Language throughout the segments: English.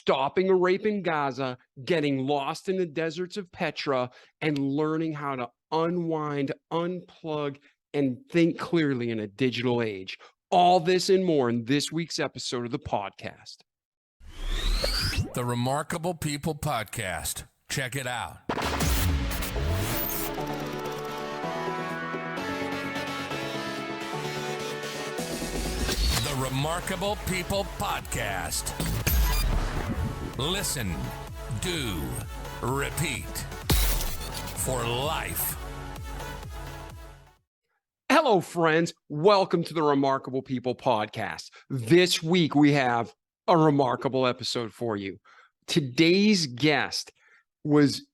stopping a rape in Gaza, getting lost in the deserts of Petra, and learning how to unwind, unplug, and think clearly in a digital age. All this and more in this week's episode of the podcast. The Remarkable People Podcast. Check it out. The Remarkable People Podcast. Listen, do, repeat. For life. Hello, friends. Welcome to the Remarkable People Podcast. This week, we have a remarkable episode for you. Today's guest was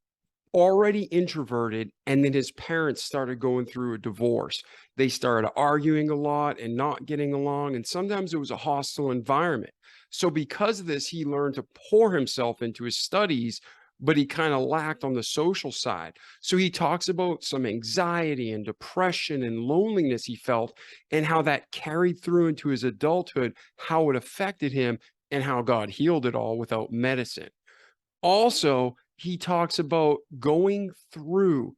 already introverted, and then his parents started going through a divorce. They started arguing a lot and not getting along, and sometimes it was a hostile environment. So because of this, he learned to pour himself into his studies, but he kind of lacked on the social side. So he talks about some anxiety and depression and loneliness he felt and how that carried through into his adulthood, how it affected him, and how God healed it all without medicine. Also, he talks about going through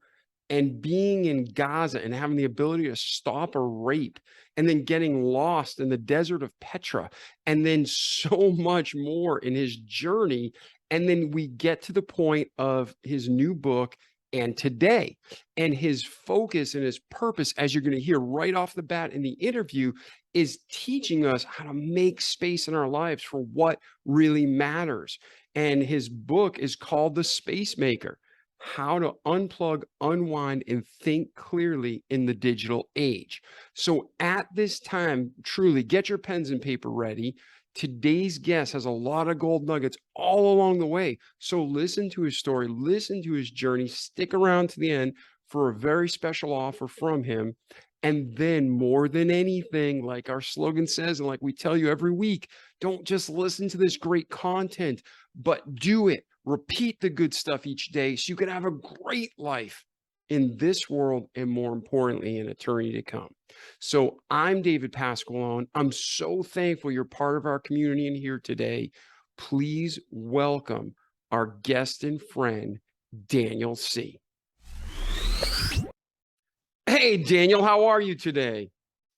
and being in Gaza and having the ability to stop a rape and then getting lost in the desert of Petra, and then so much more in his journey. And then we get to the point of his new book and today, and his focus and his purpose, as you're going to hear right off the bat in the interview, is teaching us how to make space in our lives for what really matters. And his book is called The Spacemaker: How to Unplug, Unwind, and Think Clearly in the Digital Age. So at this time, truly get your pens and paper ready. Today's guest has a lot of gold nuggets all along the way. So listen to his story, listen to his journey, stick around to the end for a very special offer from him. And then more than anything, like our slogan says, and like we tell you every week, don't just listen to this great content, but do it. Repeat the good stuff each day so you can have a great life in this world and, more importantly, in eternity to come. So I'm David Pasqualone. I'm so thankful you're part of our community in here today. Please welcome our guest and friend, Daniel Sih. Hey, Daniel, how are you today?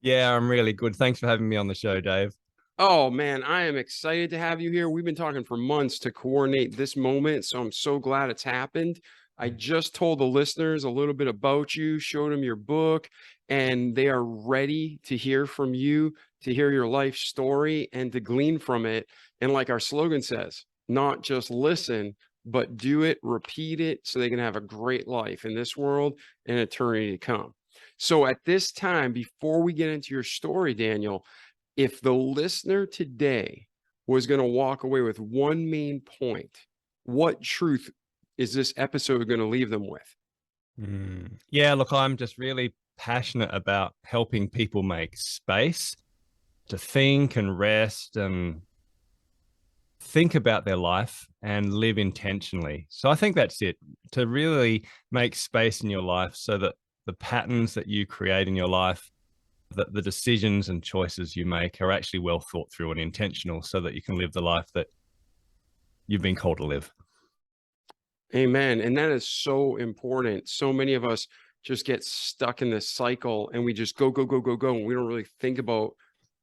Yeah, I'm really good. Thanks for having me on the show, Dave. Oh, man, I am excited to have you here. We've been talking for months to coordinate this moment, so I'm so glad it's happened. I just told the listeners a little bit about you, showed them your book, and they are ready to hear from you, to hear your life story, and to glean from it. And like our slogan says, not just listen, but do it, repeat it, so they can have a great life in this world and eternity to come. So at this time, before we get into your story, Daniel, if the listener today was going to walk away with one main point, what truth is this episode going to leave them with? Yeah, look, I'm just really passionate about helping people make space to think and rest and think about their life and live intentionally. So I think that's it, to really make space in your life so that the patterns that you create in your life, that the decisions and choices you make are actually well thought through and intentional, so that you can live the life that you've been called to live. Amen. And that is so important. So many of us just get stuck in this cycle and we just go, go, go, go, go. And we don't really think about,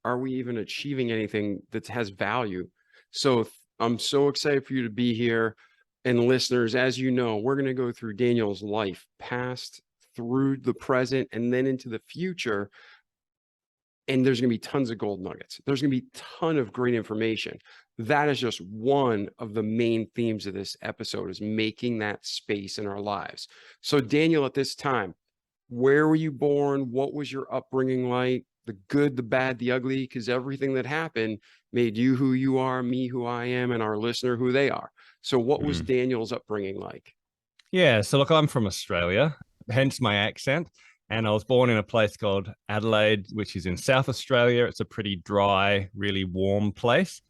are we even achieving anything that has value? So I'm so excited for you to be here. And listeners, as you know, we're going to go through Daniel's life, past, through the present, and then into the future. And there's going to be tons of gold nuggets. There's going to be a ton of great information. That is just one of the main themes of this episode, is making that space in our lives. So Daniel, at this time, where were you born? What was your upbringing like? The good, the bad, the ugly, because everything that happened made you who you are, me who I am, and our listener who they are. So what was Daniel's upbringing like? Yeah, so look, I'm from Australia, hence my accent. And I was born in a place called Adelaide, which is in South Australia. It's a pretty dry, really warm place.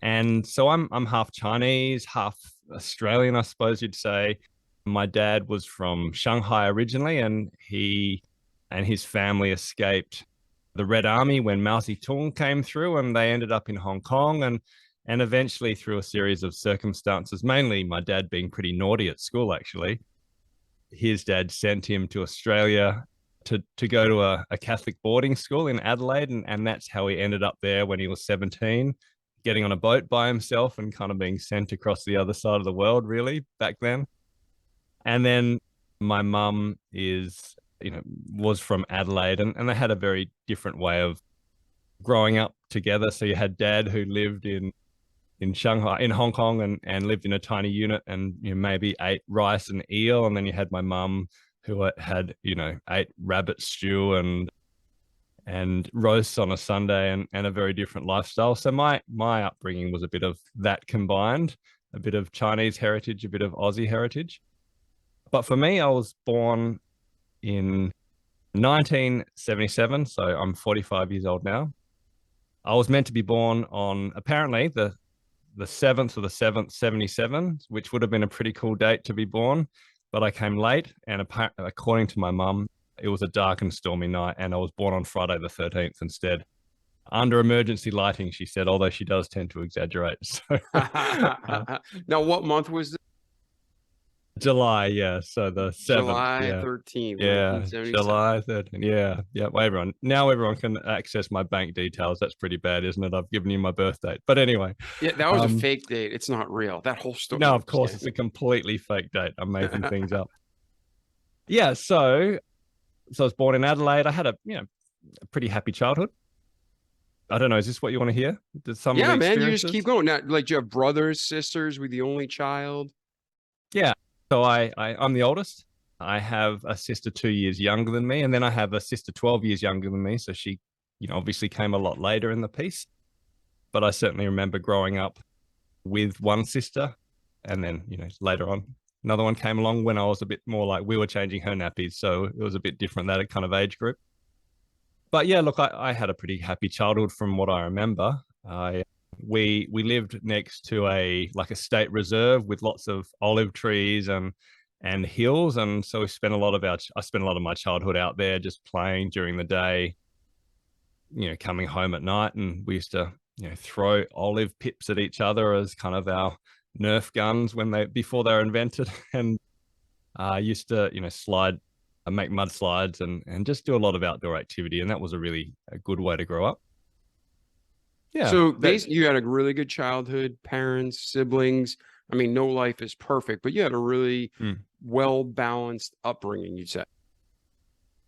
And so I'm half Chinese, half Australian, I suppose you'd say. My dad was from Shanghai originally, and he and his family escaped the Red Army when Mao Zedong came through, and they ended up in Hong Kong. And And eventually, through a series of circumstances, mainly my dad being pretty naughty at school, actually, his dad sent him to Australia to go to a Catholic boarding school in Adelaide. And that's how he ended up there when he was 17, getting on a boat by himself and kind of being sent across the other side of the world, really, back then. And then my mum was from Adelaide, and they had a very different way of growing up together. So you had dad who lived in Shanghai, in Hong Kong, and lived in a tiny unit, and maybe ate rice and eel. And then you had my mum who had ate rabbit stew and roasts on a Sunday, and a very different lifestyle. So my upbringing was a bit of that combined, a bit of Chinese heritage, a bit of Aussie heritage. But for me, I was born in 1977, so I'm 45 years old now. I was meant to be born on apparently the 7th of the 7th, 77, which would have been a pretty cool date to be born, but I came late, and according to my mum, it was a dark and stormy night, and I was born on Friday the 13th instead. Under emergency lighting, she said, although she does tend to exaggerate. So, now, what month was this? July, yeah. So the 7th. July yeah. 13th. Yeah, 1977. July 13th. Yeah. Well, everyone can access my bank details. That's pretty bad, isn't it? I've given you my birth date. But anyway. Yeah, that was a fake date. It's not real. That whole story. No, of course, it's a completely fake date. I'm making things up. Yeah, so I was born in Adelaide. I had a pretty happy childhood. I don't know. Is this what you want to hear? Yeah, man, you just keep going. Now, like, do you have brothers, sisters? Were you the only child? Yeah. So I'm the oldest. I have a sister 2 years younger than me, and then I have a sister 12 years younger than me. So she, obviously came a lot later in the piece. But I certainly remember growing up with one sister, and then, later on, another one came along when I was a bit more like we were changing her nappies. So it was a bit different, that kind of age group. But yeah, look, I had a pretty happy childhood from what I remember. We lived next to a state reserve with lots of olive trees and hills, and so I spent a lot of my childhood out there just playing during the day, coming home at night, and we used to throw olive pips at each other as kind of our Nerf guns before they were invented, and used to slide, make mud slides, and just do a lot of outdoor activity, and that was a good way to grow up. Yeah. So basically, you had a really good childhood, parents, siblings. I mean, no life is perfect, but you had a really well-balanced upbringing, you'd say.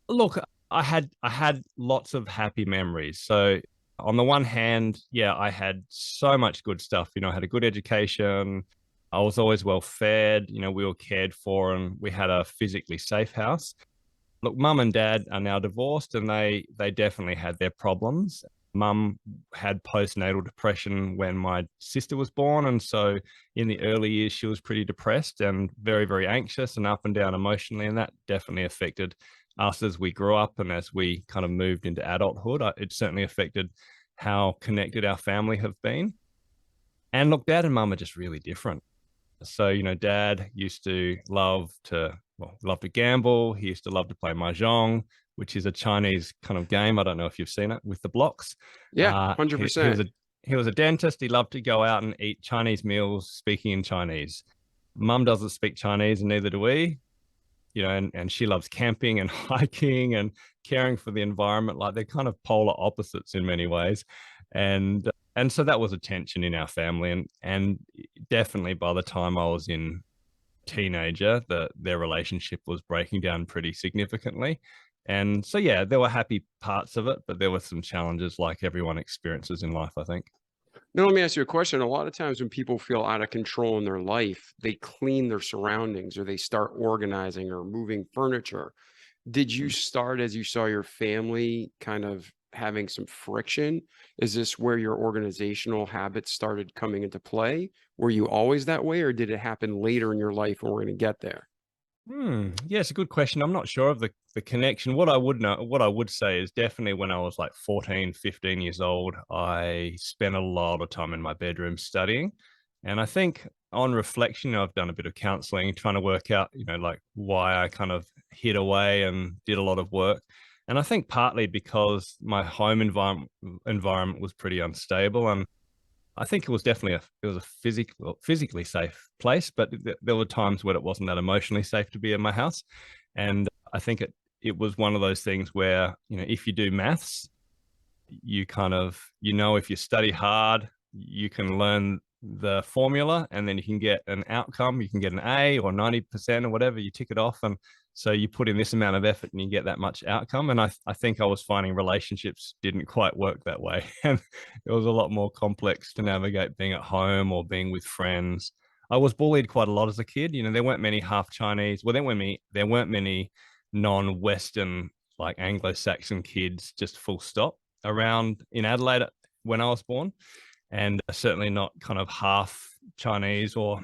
Look, I had lots of happy memories. So on the one hand, yeah, I had so much good stuff. I had a good education. I was always well fed. We were cared for, and we had a physically safe house. Look, mum and dad are now divorced, and they definitely had their problems. Mum had postnatal depression when my sister was born, and so in the early years she was pretty depressed and very, very anxious and up and down emotionally, and that definitely affected us as we grew up and as we kind of moved into adulthood. It certainly affected how connected our family have been. And look, dad and mum are just really different. So, dad used to love to gamble. He used to love to play mahjong, which is a Chinese kind of game. I don't know if you've seen it, with the blocks. Yeah, 100%. He was a dentist. He loved to go out and eat Chinese meals, speaking in Chinese. Mum doesn't speak Chinese, and neither do we. And she loves camping and hiking and caring for the environment. Like, they're kind of polar opposites in many ways. And so that was a tension in our family. And definitely by the time I was in teenager, their relationship was breaking down pretty significantly. And so, yeah, there were happy parts of it, but there were some challenges like everyone experiences in life, I think. Now, let me ask you a question. A lot of times when people feel out of control in their life, they clean their surroundings, or they start organizing or moving furniture. Did you start as you saw your family kind of having some friction? Is this where your organizational habits started coming into play? Were you always that way, or did it happen later in your life, and we're going to get there? Yeah, it's a good question. I'm not sure of the connection. What I would say is definitely when I was like 14, 15 years old, I spent a lot of time in my bedroom studying. And I think on reflection, I've done a bit of counseling, trying to work out, like why I kind of hid away and did a lot of work. And I think partly because my home environment was pretty unstable. And I think it was definitely a physically safe place, but there were times when it wasn't that emotionally safe to be in my house. And I think it was one of those things where, if you do maths, you kind of, if you study hard, you can learn the formula and then you can get an outcome. You can get an A or 90% or whatever, you tick it off. And so you put in this amount of effort and you get that much outcome. And I think I was finding relationships didn't quite work that way. And it was a lot more complex to navigate being at home or being with friends. I was bullied quite a lot as a kid. There weren't many half Chinese. Well, there weren't many non-Western, like Anglo-Saxon kids, just full stop, around in Adelaide when I was born. And certainly not kind of half Chinese or,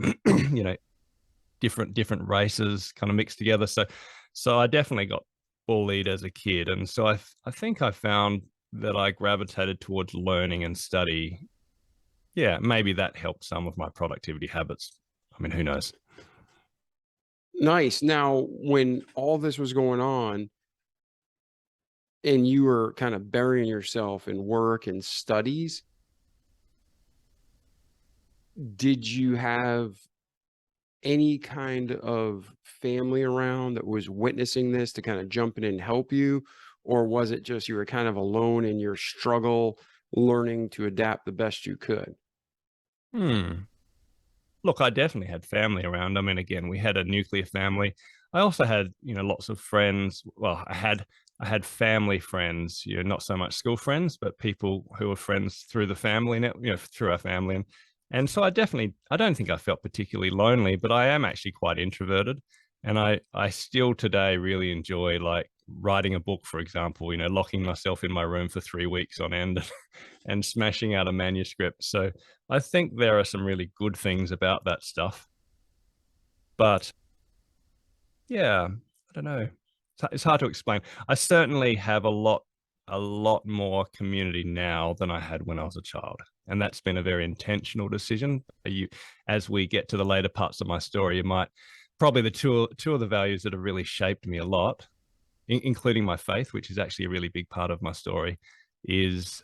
different races kind of mixed together. So I definitely got bullied as a kid. And so I think I found that I gravitated towards learning and study. Yeah, maybe that helped some of my productivity habits. I mean, who knows? Nice. Now, when all this was going on and you were kind of burying yourself in work and studies, did you have any kind of family around that was witnessing this to kind of jump in and help you? Or was it just you were kind of alone in your struggle, learning to adapt the best you could? Look, I definitely had family around. I mean, again, we had a nuclear family. I also had, lots of friends. Well, I had family friends, not so much school friends, but people who were friends through the family, through our family. And so I don't think I felt particularly lonely, but I am actually quite introverted. And I still today really enjoy, like, writing a book, for example, locking myself in my room for 3 weeks on end and smashing out a manuscript. So I think there are some really good things about that stuff. But yeah, I don't know. It's hard to explain. I certainly have a lot more community now than I had when I was a child. And that's been a very intentional decision. As we get to the later parts of my story, you might probably the two of the values that have really shaped me a lot, including my faith, which is actually a really big part of my story, is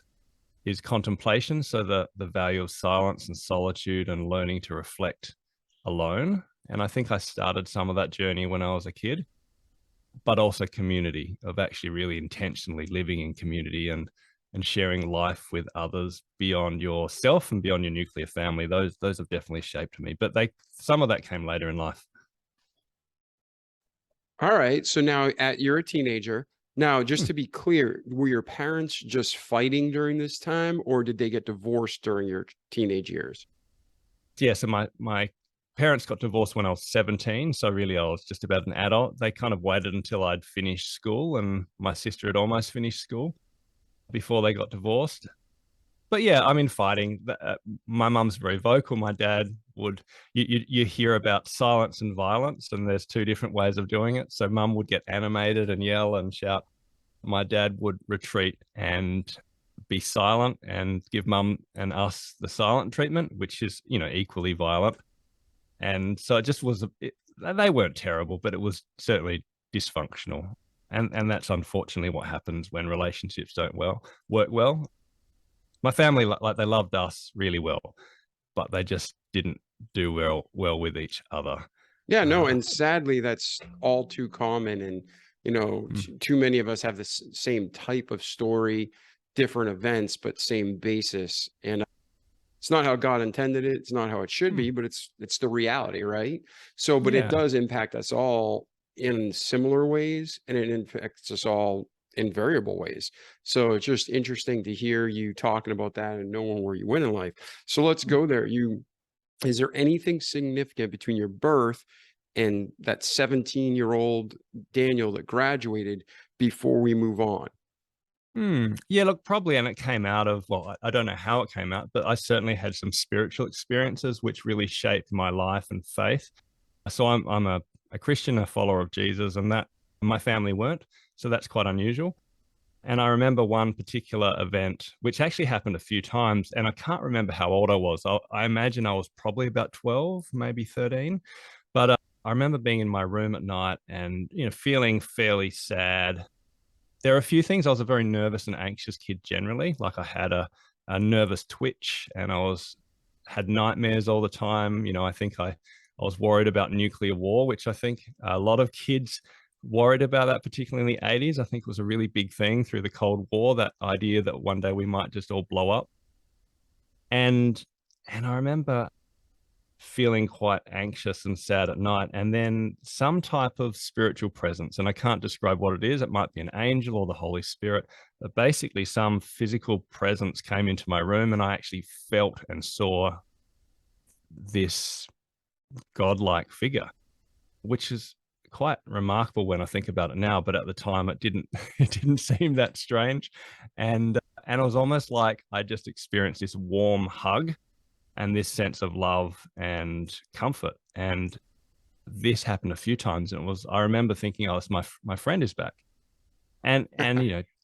contemplation. So the value of silence and solitude and learning to reflect alone. And I think I started some of that journey when I was a kid, but also community, of actually really intentionally living in community and sharing life with others beyond yourself and beyond your nuclear family. Those have definitely shaped me, but some of that came later in life. All right. So now you're a teenager. Now, just to be clear, were your parents just fighting during this time, or did they get divorced during your teenage years? Yeah, so my parents got divorced when I was 17. So really I was just about an adult. They kind of waited until I'd finished school, and my sister had almost finished school before they got divorced. But yeah, I mean, fighting. My mum's very vocal. My dad would, you hear about silence and violence, and there's two different ways of doing it. So mum would get animated and yell and shout. My dad would retreat and be silent and give mum and us the silent treatment, which is, equally violent. And so it just was, they weren't terrible, but it was certainly dysfunctional. And that's unfortunately what happens when relationships don't work well. My family, like, they loved us really well, but they just didn't do well with each other. Yeah, no, and sadly, that's all too common. And, too many of us have the same type of story, different events, but same basis. And it's not how God intended it. It's not how it should be, but it's the reality, right? So, but it does impact us all in similar ways, and it impacts us all in variable ways. So it's just interesting to hear you talking about that and knowing where you went in life. So let's go there. Is there anything significant between your birth and that 17-year-old Daniel that graduated before we move on? Yeah, look, probably. And it came out of, well, I don't know how it came out, but I certainly had some spiritual experiences which really shaped my life and faith. So I'm a Christian, a follower of Jesus, and that my family weren't. So that's quite unusual. And I remember one particular event, which actually happened a few times, and I can't remember how old I was. I imagine I was probably about 12, maybe 13. But I remember being in my room at night and, feeling fairly sad. There are a few things. I was a very nervous and anxious kid generally. Like, I had a a nervous twitch, and had nightmares all the time. I think I was worried about nuclear war, which I think a lot of kids worried about that, particularly in the 80s. I think it was a really big thing through the Cold War, that idea that one day we might just all blow up. And I remember feeling quite anxious and sad at night, and then some type of spiritual presence, and I can't describe what it is. It might be an angel or the Holy Spirit, but basically some physical presence came into my room, and I actually felt and saw this godlike figure, which is quite remarkable when I think about it now. But at the time, it didn't seem that strange, and it was almost like I just experienced this warm hug and this sense of love and comfort. And this happened a few times, and I remember thinking, oh, it's my friend is back. And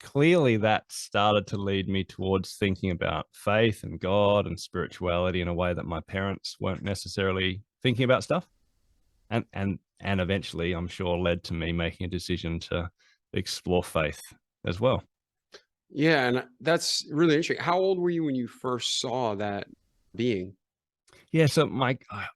clearly that started to lead me towards thinking about faith and God and spirituality in a way that my parents weren't necessarily thinking about stuff. And eventually, I'm sure, led to me making a decision to explore faith as well. Yeah, and that's really interesting. How old were you when you first saw that being? Yeah, so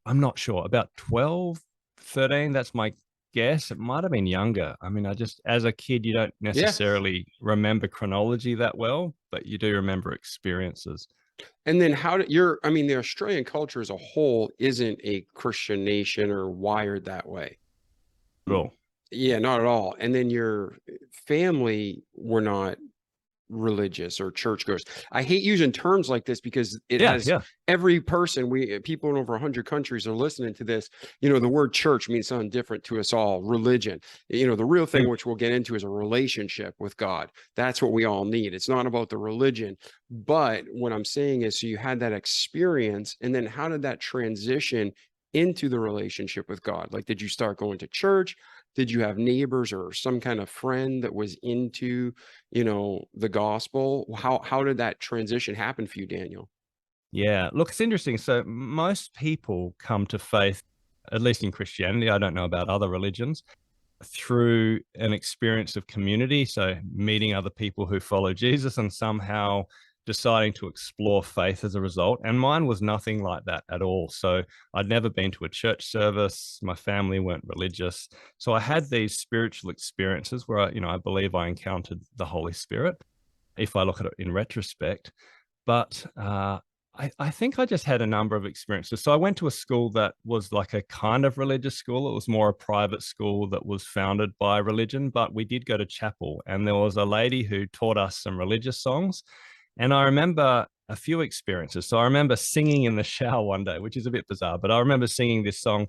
I'm not sure, about 12, 13, that's my guess. It might have been younger. I mean, as a kid, you don't necessarily remember chronology that well, but you do remember experiences. And then the Australian culture as a whole isn't a Christian nation or wired that way. Cool. Yeah, not at all. And then your family were not religious or churchgoers. I hate using terms like this because every person, people in over 100 countries are listening to this. The word church means something different to us all. Religion, the real thing, which we'll get into, is a relationship with God. That's what we all need. It's not about the religion. But what I'm saying is, so you had that experience, and then how did that transition into the relationship with God? Like, did you start going to church? Did you have neighbors or some kind of friend that was into, the gospel? How did that transition happen for you, Daniel? Yeah, look, it's interesting. So most people come to faith, at least in Christianity, I don't know about other religions, through an experience of community. So meeting other people who follow Jesus and somehow deciding to explore faith as a result. And mine was nothing like that at all. So I'd never been to a church service. My family weren't religious. So I had these spiritual experiences where I believe I encountered the Holy Spirit, if I look at it in retrospect. But I think I just had a number of experiences. So I went to a school that was like a kind of religious school. It was more a private school that was founded by religion, but we did go to chapel, and there was a lady who taught us some religious songs. And I remember a few experiences. So I remember singing in the shower one day, which is a bit bizarre, but I remember singing this song,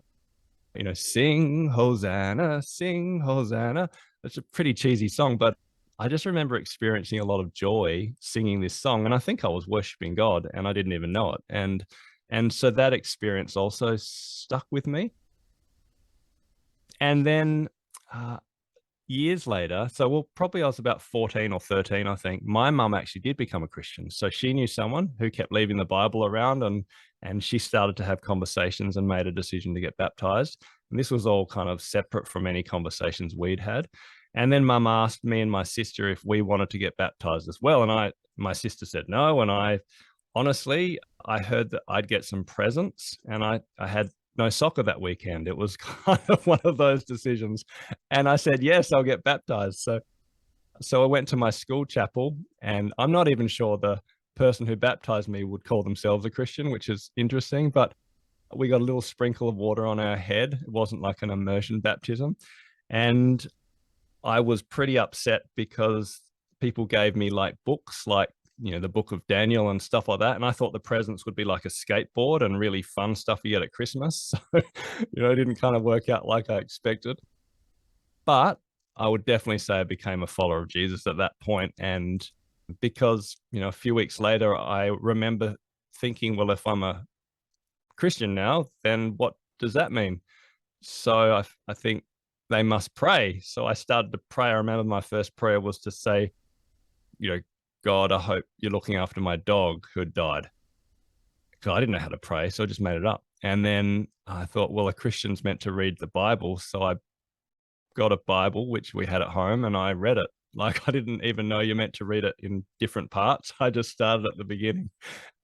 sing Hosanna, sing Hosanna. It's a pretty cheesy song, but I just remember experiencing a lot of joy singing this song. And I think I was worshiping God, and I didn't even know it. And so that experience also stuck with me. And then years later, probably I was about 14 or 13, I think, my mum actually did become a Christian. So she knew someone who kept leaving the Bible around, and she started to have conversations and made a decision to get baptized. And this was all kind of separate from any conversations we'd had. And then mum asked me and my sister if we wanted to get baptized as well. And my sister said no. And I heard that I'd get some presents, and I had no soccer that weekend. It was kind of one of those decisions. And I said, yes, I'll get baptized. So I went to my school chapel, and I'm not even sure the person who baptized me would call themselves a Christian, which is interesting, but we got a little sprinkle of water on our head. It wasn't like an immersion baptism. And I was pretty upset because people gave me like books, like the book of Daniel and stuff like that. And I thought the presents would be like a skateboard and really fun stuff you get at Christmas. So, it didn't kind of work out like I expected. But I would definitely say I became a follower of Jesus at that point. And because, a few weeks later, I remember thinking, well, if I'm a Christian now, then what does that mean? So I think they must pray. So I started to pray. I remember my first prayer was to say, God, I hope you're looking after my dog who had died. Because I didn't know how to pray, so I just made it up. And then I thought, well, a Christian's meant to read the Bible. So I got a Bible, which we had at home, and I read it. Like I didn't even know you're meant to read it in different parts. I just started at the beginning,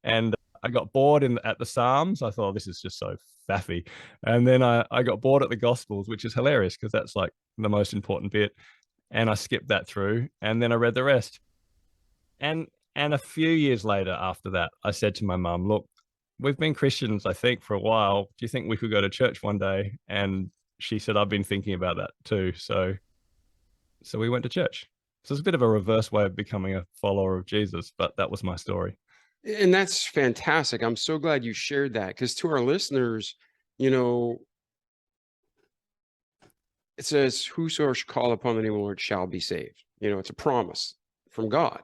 and I got bored at the Psalms. I thought this is just so faffy, and then I got bored at the Gospels, which is hilarious because that's like the most important bit, and I skipped that through, and then I read the rest. And a few years later, after that, I said to my mum, "Look, we've been Christians, I think, for a while. Do you think we could go to church one day?" And she said, "I've been thinking about that too." So we went to church. So it's a bit of a reverse way of becoming a follower of Jesus, but that was my story. And that's fantastic. I'm so glad you shared that, because to our listeners, you know, it says, "Whosoever shall call upon the name of the Lord shall be saved." You know, it's a promise from God.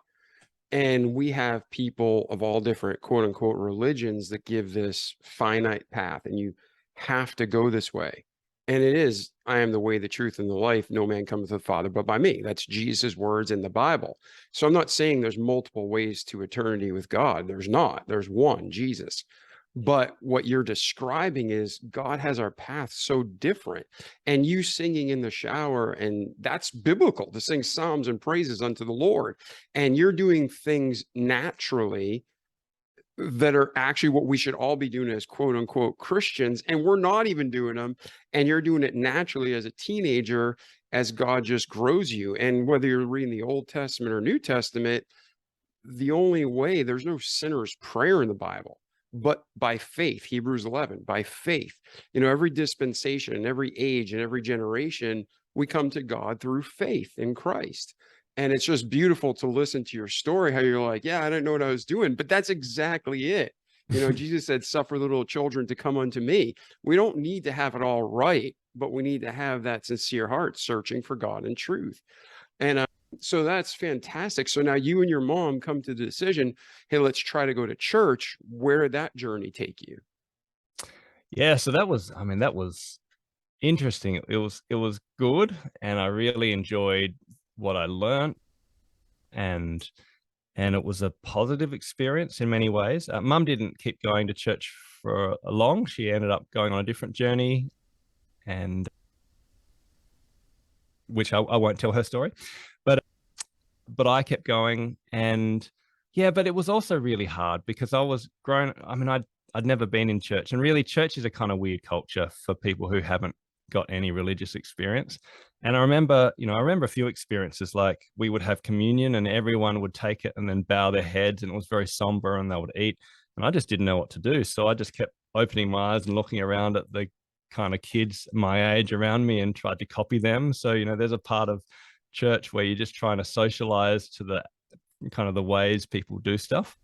And we have people of all different quote unquote religions that give this finite path, and you have to go this way. And it is, "I am the way, the truth, and the life. No man cometh to the Father but by me." That's Jesus' words in the Bible. So I'm not saying there's multiple ways to eternity with God. There's not. There's one, Jesus. But what you're describing is God has our path so different. And you singing in the shower, and that's biblical to sing psalms and praises unto the Lord. And you're doing things naturally that are actually what we should all be doing as quote unquote Christians. And we're not even doing them. And you're doing it naturally as a teenager, as God just grows you. And whether you're reading the Old Testament or New Testament, the only way, there's no sinner's prayer in the Bible, but by faith. Hebrews 11, by faith. You know, every dispensation and every age and every generation, we come to God through faith in Christ. And it's just beautiful to listen to your story, how you're like, "Yeah, I didn't know what I was doing," but that's exactly it. You know, Jesus said, "Suffer little children to come unto me." We don't need to have it all right, but we need to have that sincere heart searching for God and truth. And so that's fantastic. So now you and your mom come to the decision, "Hey, let's try to go to church." Where did that journey take you? Yeah, so that was, I mean, that was interesting. It was good, and I really enjoyed what I learned, and it was a positive experience in many ways. Mum didn't keep going to church for long. She ended up going on a different journey, and which I won't tell her story, but I kept going, and yeah, but it was also really hard because I was grown. I mean, I'd never been in church, and really, church is a kind of weird culture for people who haven't got any religious experience. And I remember a few experiences, like we would have communion and everyone would take it and then bow their heads, and it was very somber, and they would eat, and I just didn't know what to do. So I just kept opening my eyes and looking around at the kind of kids my age around me and tried to copy them. So, there's a part of church where you're just trying to socialize to the kind of the ways people do stuff,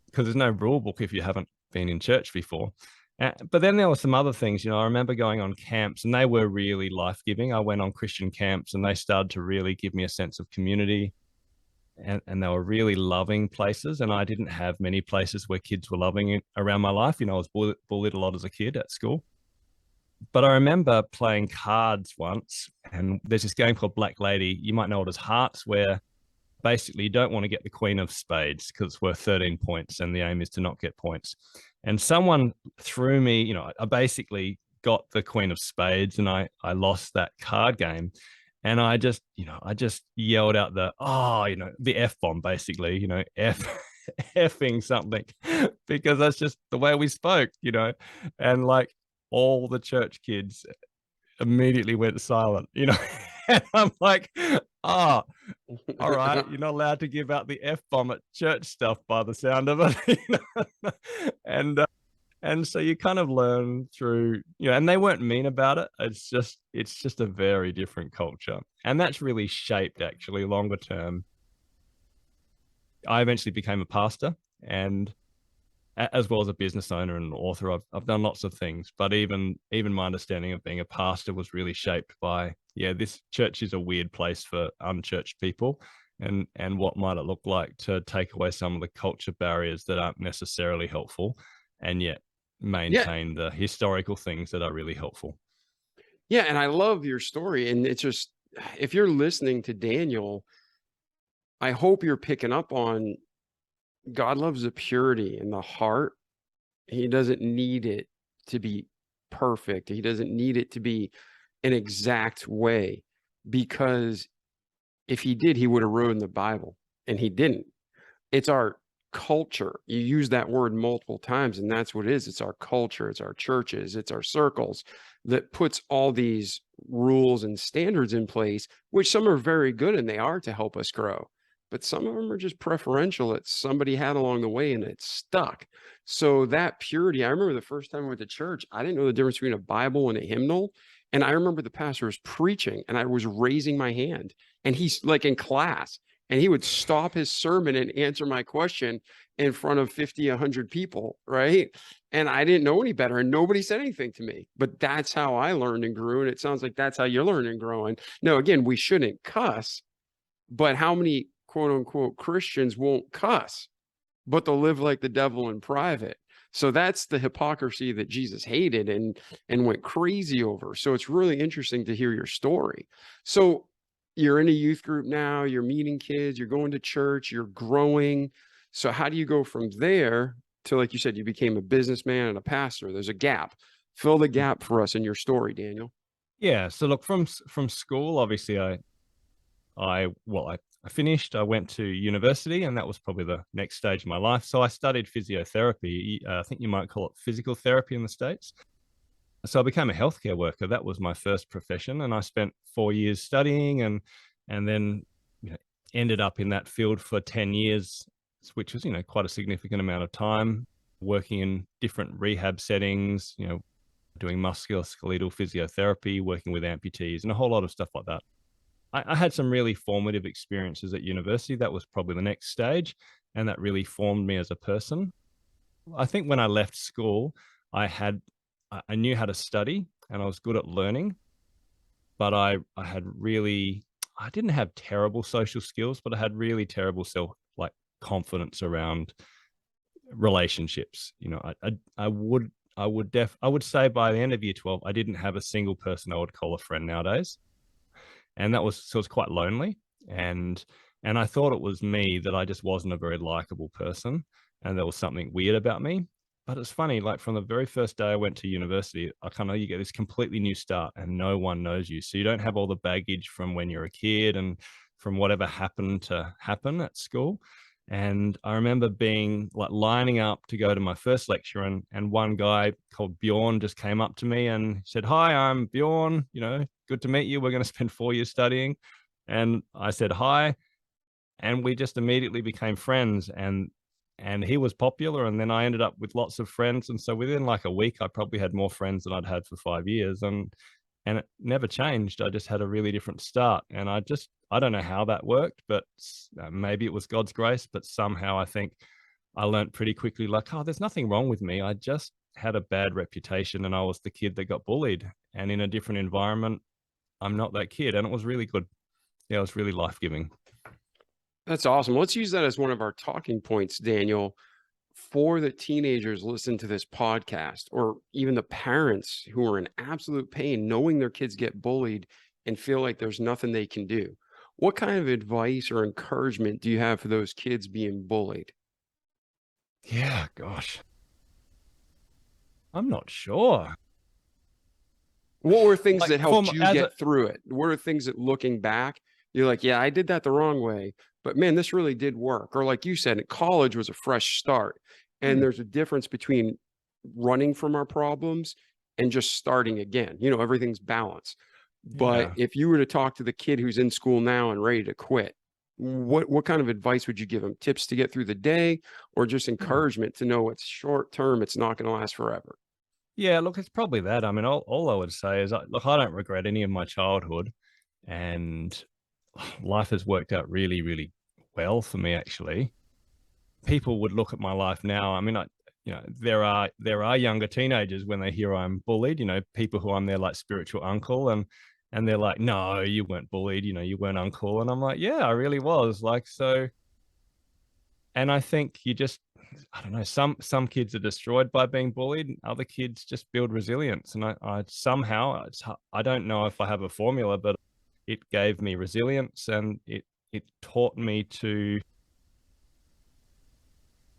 because there's no rule book if you haven't been in church before. But then there were some other things. I remember going on camps, and they were really life-giving. I went on Christian camps, and they started to really give me a sense of community, and they were really loving places. And I didn't have many places where kids were loving it around my life. I was bullied a lot as a kid at school. But I remember playing cards once, and there's this game called Black Lady. You might know it as Hearts, where basically you don't want to get the Queen of Spades because it's worth 13 points, and the aim is to not get points. And someone threw me, I basically got the Queen of Spades, and I lost that card game. And I just yelled out the F bomb, basically, effing something, because that's just the way we spoke, and like all the church kids immediately went silent, and I'm like, oh, all right, you're not allowed to give out the F bomb at church stuff by the sound of it. And so you kind of learn through, and they weren't mean about it. It's just a very different culture. And that's really shaped, actually, longer term. I eventually became a pastor, and as well as a business owner and an author. I've done lots of things, but even my understanding of being a pastor was really shaped by, this church is a weird place for unchurched people, and what might it look like to take away some of the culture barriers that aren't necessarily helpful, and yet maintain the historical things that are really helpful. Yeah, and I love your story. And it's just, if you're listening to Daniel, I hope you're picking up on, God loves the purity in the heart. He doesn't need it to be perfect. He doesn't need it to be an exact way, because If he did, he would have ruined the Bible, and he didn't. It's our culture. You use that word multiple times, and that's what it is. It's our culture, it's our churches, it's our circles that puts all these rules and standards in place, which some are very good and they are to help us grow. But some of them are just preferential that somebody had along the way and it's stuck. So that purity, I remember the first time I went to church, I didn't know the difference between a Bible and a hymnal. And I remember the pastor was preaching and I was raising my hand, and he's like in class, and he would stop his sermon and answer my question in front of 50, 100 people, right? And I didn't know any better, and nobody said anything to me. But that's how I learned and grew, and it sounds like that's how you're learning and growing. No, again, we shouldn't cuss, but how many quote unquote Christians won't cuss, but they'll live like the devil in private? So that's the hypocrisy that Jesus hated and went crazy over. So it's really interesting to hear your story. So you're in a youth group now, you're meeting kids, you're going to church, you're growing. So how do you go from there to, like you said, you became a businessman and a pastor? There's a gap. Fill the gap for us in your story, Daniel. Yeah. So look, from school, obviously I finished, I went to university, and that was probably the next stage of my life. So I studied physiotherapy. I think you might call it physical therapy in the States. So I became a healthcare worker. That was my first profession. And I spent 4 years studying and then, ended up in that field for 10 years, which was, quite a significant amount of time working in different rehab settings, doing musculoskeletal physiotherapy, working with amputees and a whole lot of stuff like that. I had some really formative experiences at university. That was probably the next stage, and that really formed me as a person. I think when I left school, I knew how to study and I was good at learning, but I didn't have terrible social skills, but I had really terrible confidence around relationships. I would say by the end of year 12, I didn't have a single person I would call a friend nowadays. And it was quite lonely. And I thought it was me, that I just wasn't a very likable person. And there was something weird about me. But it's funny, like from the very first day I went to university, you get this completely new start and no one knows you. So you don't have all the baggage from when you're a kid and from whatever happened to happen at school. And I remember being lining up to go to my first lecture, and one guy called Bjorn just came up to me and said, "Hi, I'm Bjorn, good to meet you. We're going to spend 4 years studying." And I said, "Hi." And we just immediately became friends, and he was popular. And then I ended up with lots of friends. And so within a week, I probably had more friends than I'd had for 5 years. And it never changed. I just had a really different start. And I don't know how that worked, but maybe it was God's grace. But somehow I think I learned pretty quickly, there's nothing wrong with me. I just had a bad reputation, and I was the kid that got bullied. And in a different environment, I'm not that kid. And it was really good. Yeah, it was really life-giving. That's awesome. Let's use that as one of our talking points, Daniel, for the teenagers listening to this podcast, or even the parents who are in absolute pain knowing their kids get bullied and feel like there's nothing they can do. What kind of advice or encouragement do you have for those kids being bullied? Yeah, gosh. I'm not sure. What were things that helped you get through it? What are things that, looking back, you're like, yeah, I did that the wrong way, but man, this really did work? Or like you said, college was a fresh start. And there's a difference between running from our problems and just starting again. Everything's balance. But if you were to talk to the kid who's in school now and ready to quit, what kind of advice would you give them? Tips to get through the day, or just encouragement to know it's short term, it's not going to last forever? Yeah, look, it's probably that. I mean, all I would say is, I don't regret any of my childhood, and life has worked out really, really well for me, actually. People would look at my life now. I mean, there are younger teenagers, when they hear I'm bullied, people who I'm their spiritual uncle, and they're like, "No, you weren't bullied, you weren't uncle." And I'm like, "Yeah, I really was." So, and I think I don't know, some kids are destroyed by being bullied, and other kids just build resilience. And I somehow, I don't know if I have a formula, but it gave me resilience, and it taught me to,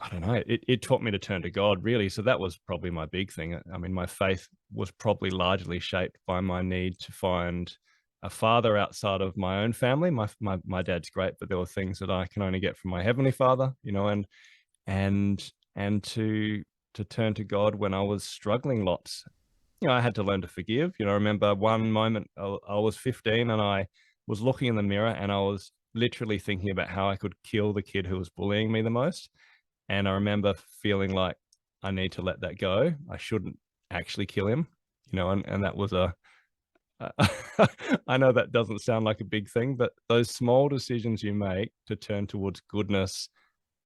I don't know, it taught me to turn to God, really. So that was probably my big thing. I mean, my faith was probably largely shaped by my need to find a father outside of my own family. My dad's great, but there were things that I can only get from my heavenly Father, and to turn to God when I was struggling lots. I had to learn to forgive. I remember one moment I was 15 and I was looking in the mirror and I was literally thinking about how I could kill the kid who was bullying me the most. And I remember feeling like I need to let that go. I shouldn't actually kill him, and that was I know that doesn't sound like a big thing, but those small decisions you make to turn towards goodness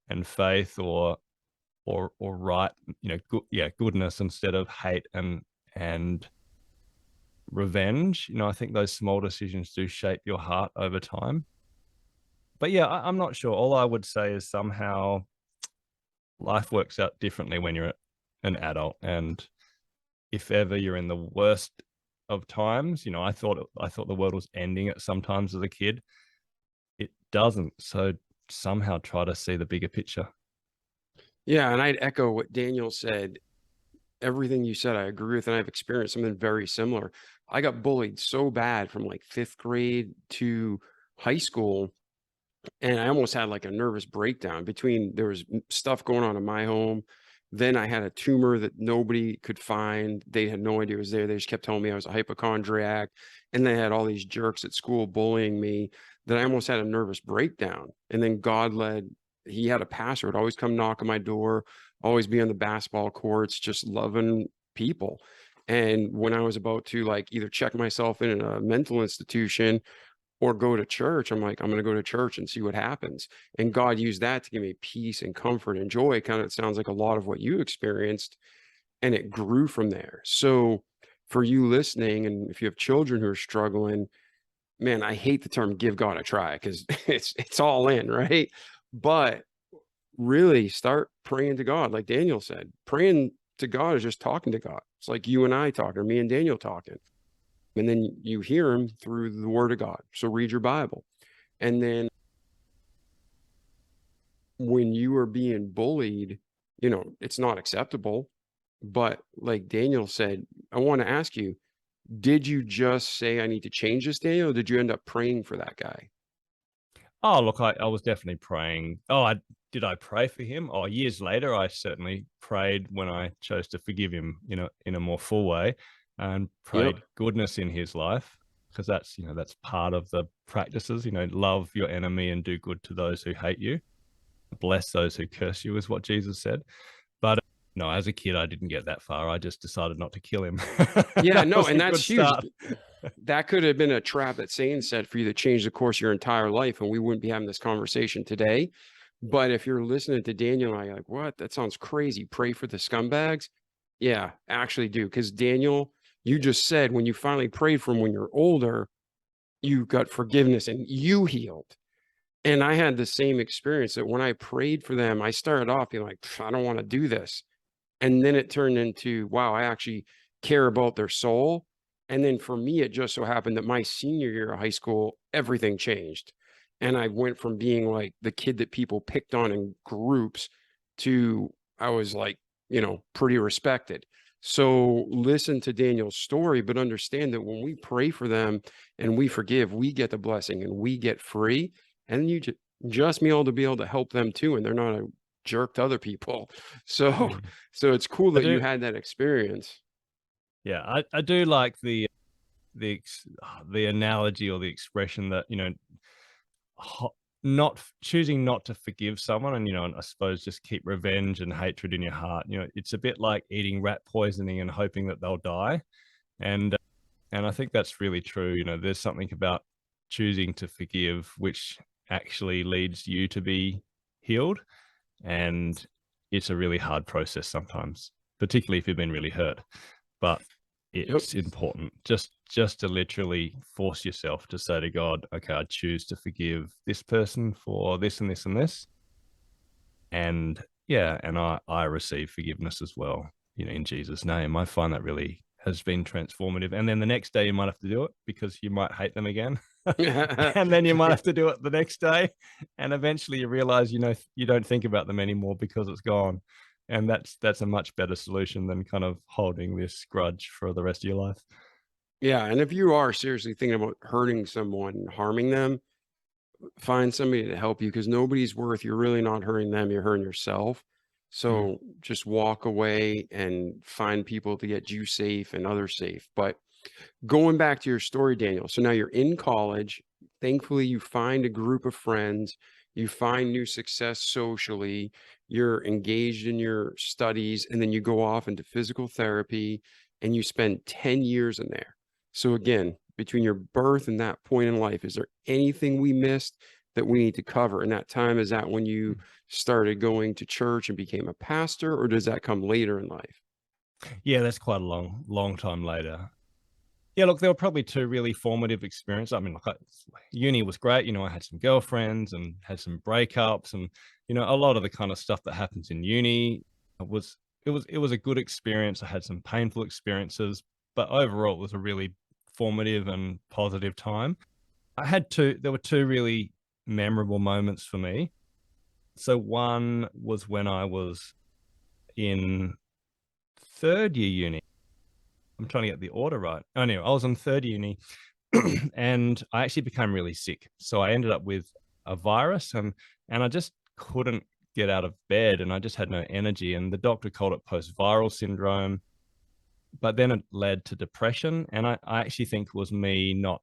and faith or right, goodness instead of hate and revenge. I think those small decisions do shape your heart over time. But yeah, I'm not sure. All I would say is somehow life works out differently when you're an adult. And if ever you're in the worst of times, I thought the world was ending at some times as a kid. It doesn't. So somehow try to see the bigger picture. Yeah, and I'd echo what Daniel said. Everything you said, I agree with, and I've experienced something very similar. I got bullied so bad from like 5th grade to high school, and I almost had like a nervous breakdown between there was stuff going on in my home. Then I had a tumor that nobody could find. They had no idea it was there. They just kept telling me I was a hypochondriac. And they had all these jerks at school bullying me that I almost had a nervous breakdown. And then God led, he had a pastor would always come knock on my door, always be on the basketball courts, just loving people. And when I was about to like either check myself in a mental institution or go to church, I'm like, I'm going to go to church and see what happens. And God used that to give me peace and comfort and joy. Kind of sounds like a lot of what you experienced, and it grew from there. So for you listening, and if you have children who are struggling, man, I hate the term give God a try because it's all in, right? But really start praying to God. Like Daniel said, praying to God is just talking to God. It's like you and I talking, or me and Daniel talking. And then you hear him through the word of God. So read your Bible. And then when you are being bullied, it's not acceptable. But like Daniel said, I want to ask you, did you just say, I need to change this, Daniel? Or did you end up praying for that guy? Oh, look, I was definitely praying. Did I pray for him? Oh, years later, I certainly prayed when I chose to forgive him, in a more full way, and prayed Yep. goodness in his life, because that's part of the practices. Love your enemy and do good to those who hate you. Bless those who curse you is what Jesus said. But no, as a kid, I didn't get that far. I just decided not to kill him. Yeah, That no, was and a that's good huge. start. That could have been a trap that Satan set for you to change the course of your entire life, and we wouldn't be having this conversation today. But if you're listening to Daniel and I, you're like, what? That sounds crazy. Pray for the scumbags. Yeah, actually do. Because Daniel, you just said when you finally prayed for him when you're older, you got forgiveness and you healed. And I had the same experience that when I prayed for them, I started off being like, I don't want to do this. And then it turned into, wow, I actually care about their soul. And then for me, it just so happened that my senior year of high school, everything changed. And I went from being like the kid that people picked on in groups to I was like, pretty respected. So listen to Daniel's story, but understand that when we pray for them and we forgive, we get the blessing and we get free. And you just be able to help them too. And they're not a jerk to other people. So so it's cool I that you do. had that experience. Yeah, I do like the analogy or the expression that not choosing not to forgive someone, and I suppose just keep revenge and hatred in your heart. It's a bit like eating rat poisoning and hoping that they'll die, and I think that's really true. There's something about choosing to forgive which actually leads you to be healed, and it's a really hard process sometimes, particularly if you've been really hurt. But Yep. it's important just to literally force yourself to say to God, okay, I choose to forgive this person for this and this and this. And yeah, and I receive forgiveness as well, in Jesus' name. I find that really has been transformative. And then the next day you might have to do it because you might hate them again. And then you might have to do it the next day. And eventually you realize, you don't think about them anymore because it's gone. And that's a much better solution than kind of holding this grudge for the rest of your life. Yeah. And if you are seriously thinking about hurting someone and harming them, find somebody to help you because nobody's worth. You're really not hurting them. You're hurting yourself. Mm. So just walk away and find people to get you safe and others safe. But going back to your story, Daniel. So now you're in college. Thankfully, you find a group of friends, you find new success socially, you're engaged in your studies, and then you go off into physical therapy and you spend 10 years in there. So, again, between your birth and that point in life, is there anything we missed that we need to cover in that time? Is that when you started going to church and became a pastor, or does that come later in life? Yeah, that's quite a long time later. Yeah, look, there were probably two really formative experiences. I mean, look, uni was great. I had some girlfriends and had some breakups, and a lot of the kind of stuff that happens in uni was it was a good experience. I had some painful experiences, but overall, it was a really formative and positive time. There were two really memorable moments for me. So one was when I was in third year uni. I'm trying to get the order right. Anyway, I was in third uni and I actually became really sick. So I ended up with a virus and I just couldn't get out of bed and I just had no energy. And the doctor called it post-viral syndrome. But then it led to depression. And I actually think it was me not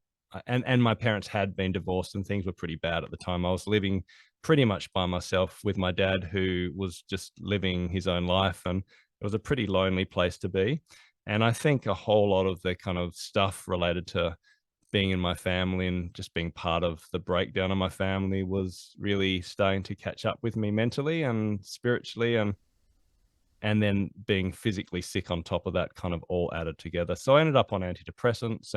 and my parents had been divorced and things were pretty bad at the time. I was living pretty much by myself with my dad, who was just living his own life. And it was a pretty lonely place to be. And I think a whole lot of the kind of stuff related to being in my family and just being part of the breakdown of my family was really starting to catch up with me mentally and spiritually and then being physically sick on top of that kind of all added together. So I ended up on antidepressants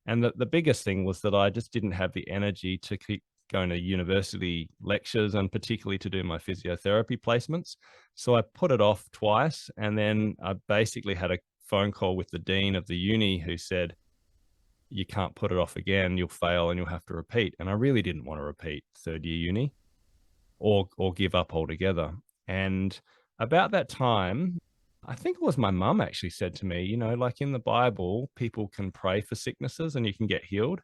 and the biggest thing was that I just didn't have the energy to keep going to university lectures and particularly to do my physiotherapy placements. So I put it off twice and then I basically had a phone call with the dean of the uni who said, you can't put it off again, you'll fail and you'll have to repeat. And I really didn't want to repeat third year uni or give up altogether. And about that time, I think it was my mum actually said to me, like in the Bible, people can pray for sicknesses and you can get healed.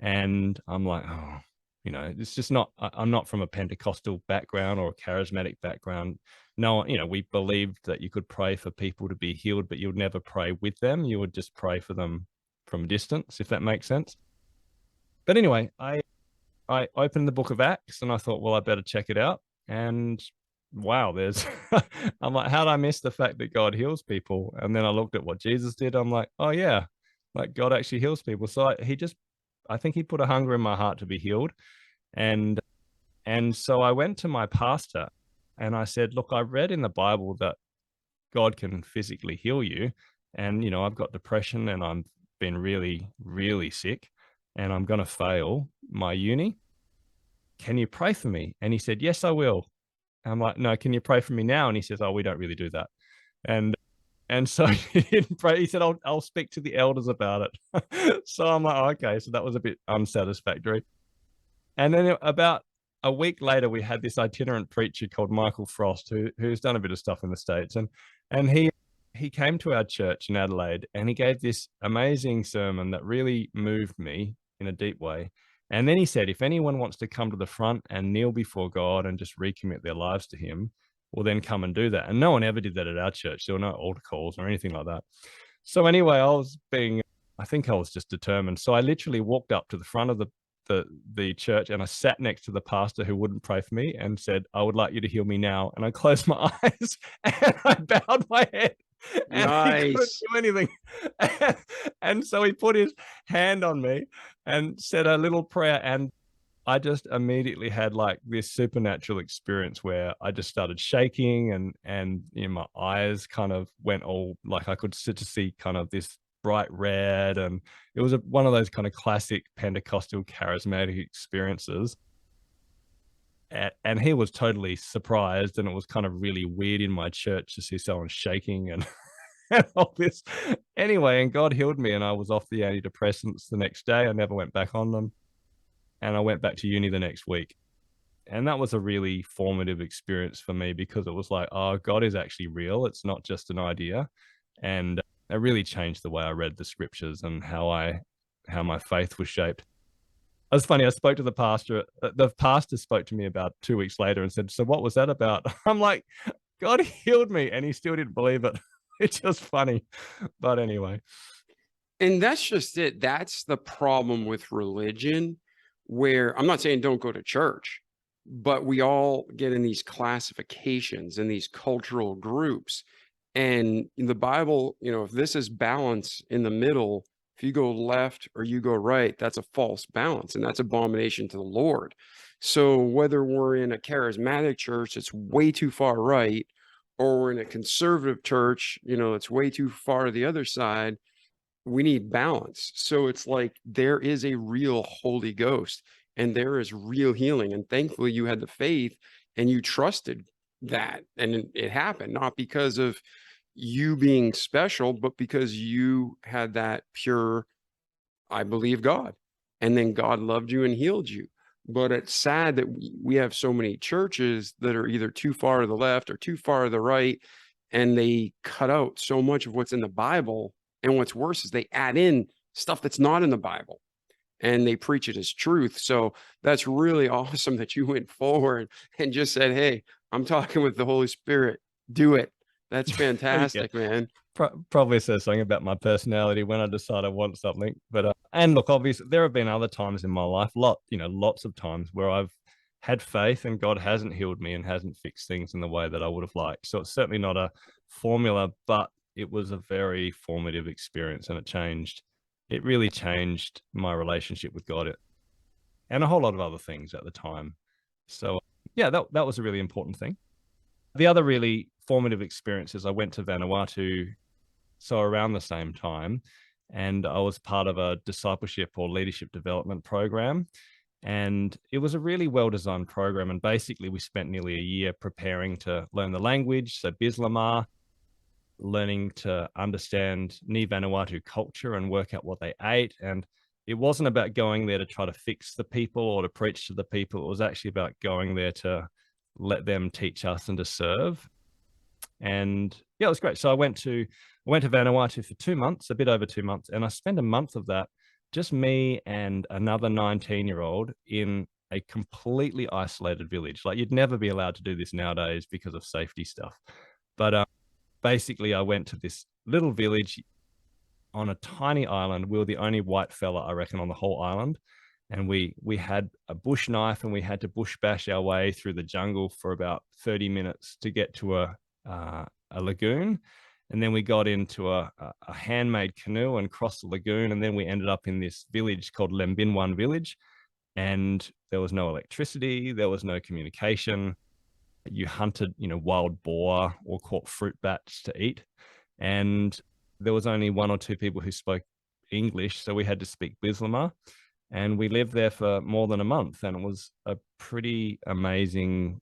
And I'm like, oh, it's just not, I'm not from a Pentecostal background or a charismatic background. No, we believed that you could pray for people to be healed, but you would never pray with them. You would just pray for them from a distance, if that makes sense. But anyway, I opened the book of Acts and I thought, well, I better check it out. And wow, I'm like, how did I miss the fact that God heals people? And then I looked at what Jesus did. I'm like, oh yeah, like God actually heals people. So I think he put a hunger in my heart to be healed. And so I went to my pastor and I said, look, I read in the Bible that God can physically heal you. And, I've got depression and I've been really, really sick and I'm going to fail my uni. Can you pray for me? And he said, yes, I will. I'm like, no, can you pray for me now? And he says, oh, we don't really do that. And so he didn't pray. He said, I'll speak to the elders about it. So I'm like, okay. So that was a bit unsatisfactory. And then about a week later, we had this itinerant preacher called Michael Frost, who's done a bit of stuff in the States. And he came to our church in Adelaide and he gave this amazing sermon that really moved me in a deep way. And then he said, if anyone wants to come to the front and kneel before God and just recommit their lives to him, well, then come and do that. And no one ever did that at our church. There were no altar calls or anything like that. So anyway, I think I was just determined. So I literally walked up to the front of the church and I sat next to the pastor who wouldn't pray for me and said, I would like you to heal me now. And I closed my eyes and I bowed my head. And he couldn't Nice. do anything. And so he put his hand on me and said a little prayer. And I just immediately had like this supernatural experience where I just started shaking and my eyes kind of went all like I could sit to see kind of this bright red. And it was one of those kind of classic Pentecostal charismatic experiences. And he was totally surprised and it was kind of really weird in my church to see someone shaking and, and all this. Anyway, and God healed me and I was off the antidepressants the next day. I never went back on them. And I went back to uni the next week. And that was a really formative experience for me because it was like, oh, God is actually real. It's not just an idea. And it really changed the way I read the scriptures and how my faith was shaped. It was funny. I spoke to the pastor. The pastor spoke to me about 2 weeks later and said, "So what was that about?" I'm like, "God healed me," and he still didn't believe it. It's just funny, but anyway. And that's just it. That's the problem with religion, where I'm not saying don't go to church, but we all get in these classifications and these cultural groups. And in the Bible, if this is balance in the middle, if you go left or you go right, that's a false balance, and that's abomination to the Lord. So whether we're in a charismatic church that's way too far right, or we're in a conservative church, it's way too far to the other side, we need balance. So it's like there is a real Holy Ghost and there is real healing. And thankfully you had the faith and you trusted that. And it happened, not because of you being special, but because you had that pure, I believe God. And then God loved you and healed you. But it's sad that we have so many churches that are either too far to the left or too far to the right, and they cut out so much of what's in the Bible. And what's worse is they add in stuff that's not in the Bible and they preach it as truth. So that's really awesome that you went forward and just said, "Hey, I'm talking with the Holy Spirit. Do it." That's fantastic, man. Probably says something about my personality when I decide I want something. But and look, obviously there have been other times in my life, lots of times where I've had faith and God hasn't healed me and hasn't fixed things in the way that I would have liked. So it's certainly not a formula, but it was a very formative experience, and it really changed my relationship with God and a whole lot of other things at the time. So yeah, that was a really important thing. The other really formative experience is I went to Vanuatu, so around the same time, and I was part of a discipleship or leadership development program. And it was a really well-designed program. And basically we spent nearly a year preparing to learn the language, so Bislama, learning to understand Ni Vanuatu culture and work out what they ate. And it wasn't about going there to try to fix the people or to preach to the people. It was actually about going there to let them teach us and to serve. And yeah, it was great. So I went to Vanuatu for 2 months, a bit over 2 months, and I spent a month of that, just me and another 19-year-old in a completely isolated village. Like, you'd never be allowed to do this nowadays because of safety stuff. But basically I went to this little village on a tiny island. We were the only white fella, I reckon, on the whole island. And we had a bush knife and we had to bush bash our way through the jungle for about 30 minutes to get to a lagoon. And then we got into a handmade canoe and crossed the lagoon. And then we ended up in this village called Lembinwan village. And there was no electricity. There was no communication. You hunted, wild boar or caught fruit bats to eat. And there was only one or two people who spoke English. So we had to speak Bislama. And we lived there for more than a month. And it was a pretty amazing,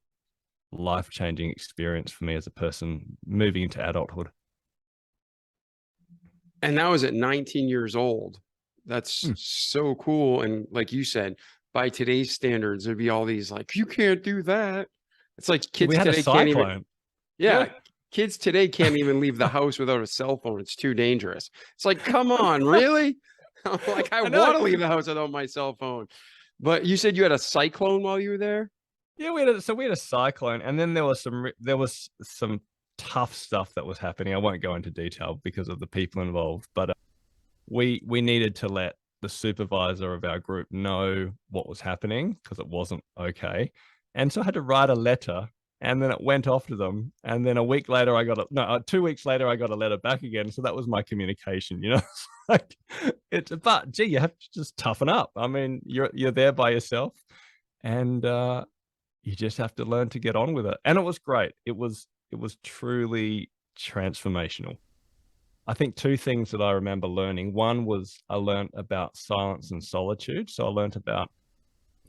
life-changing experience for me as a person moving into adulthood. And that was at 19 years old. That's so cool. And like you said, by today's standards, there'd be all these like, you can't do that. It's like kids today can't even. Yeah, kids today can't even leave the house without a cell phone. It's too dangerous. It's like, come on, really? I'm like, I want to leave the house without my cell phone. But you said you had a cyclone while you were there? Yeah, we had a cyclone, and then there was some tough stuff that was happening. I won't go into detail because of the people involved, but we needed to let the supervisor of our group know what was happening because it wasn't okay. And so I had to write a letter, and then it went off to them. And then 2 weeks later, I got a letter back again. So that was my communication, but gee, you have to just toughen up. I mean, you're there by yourself, and you just have to learn to get on with it. And it was great. It was truly transformational. I think two things that I remember learning. One was I learned about silence and solitude. So I learned about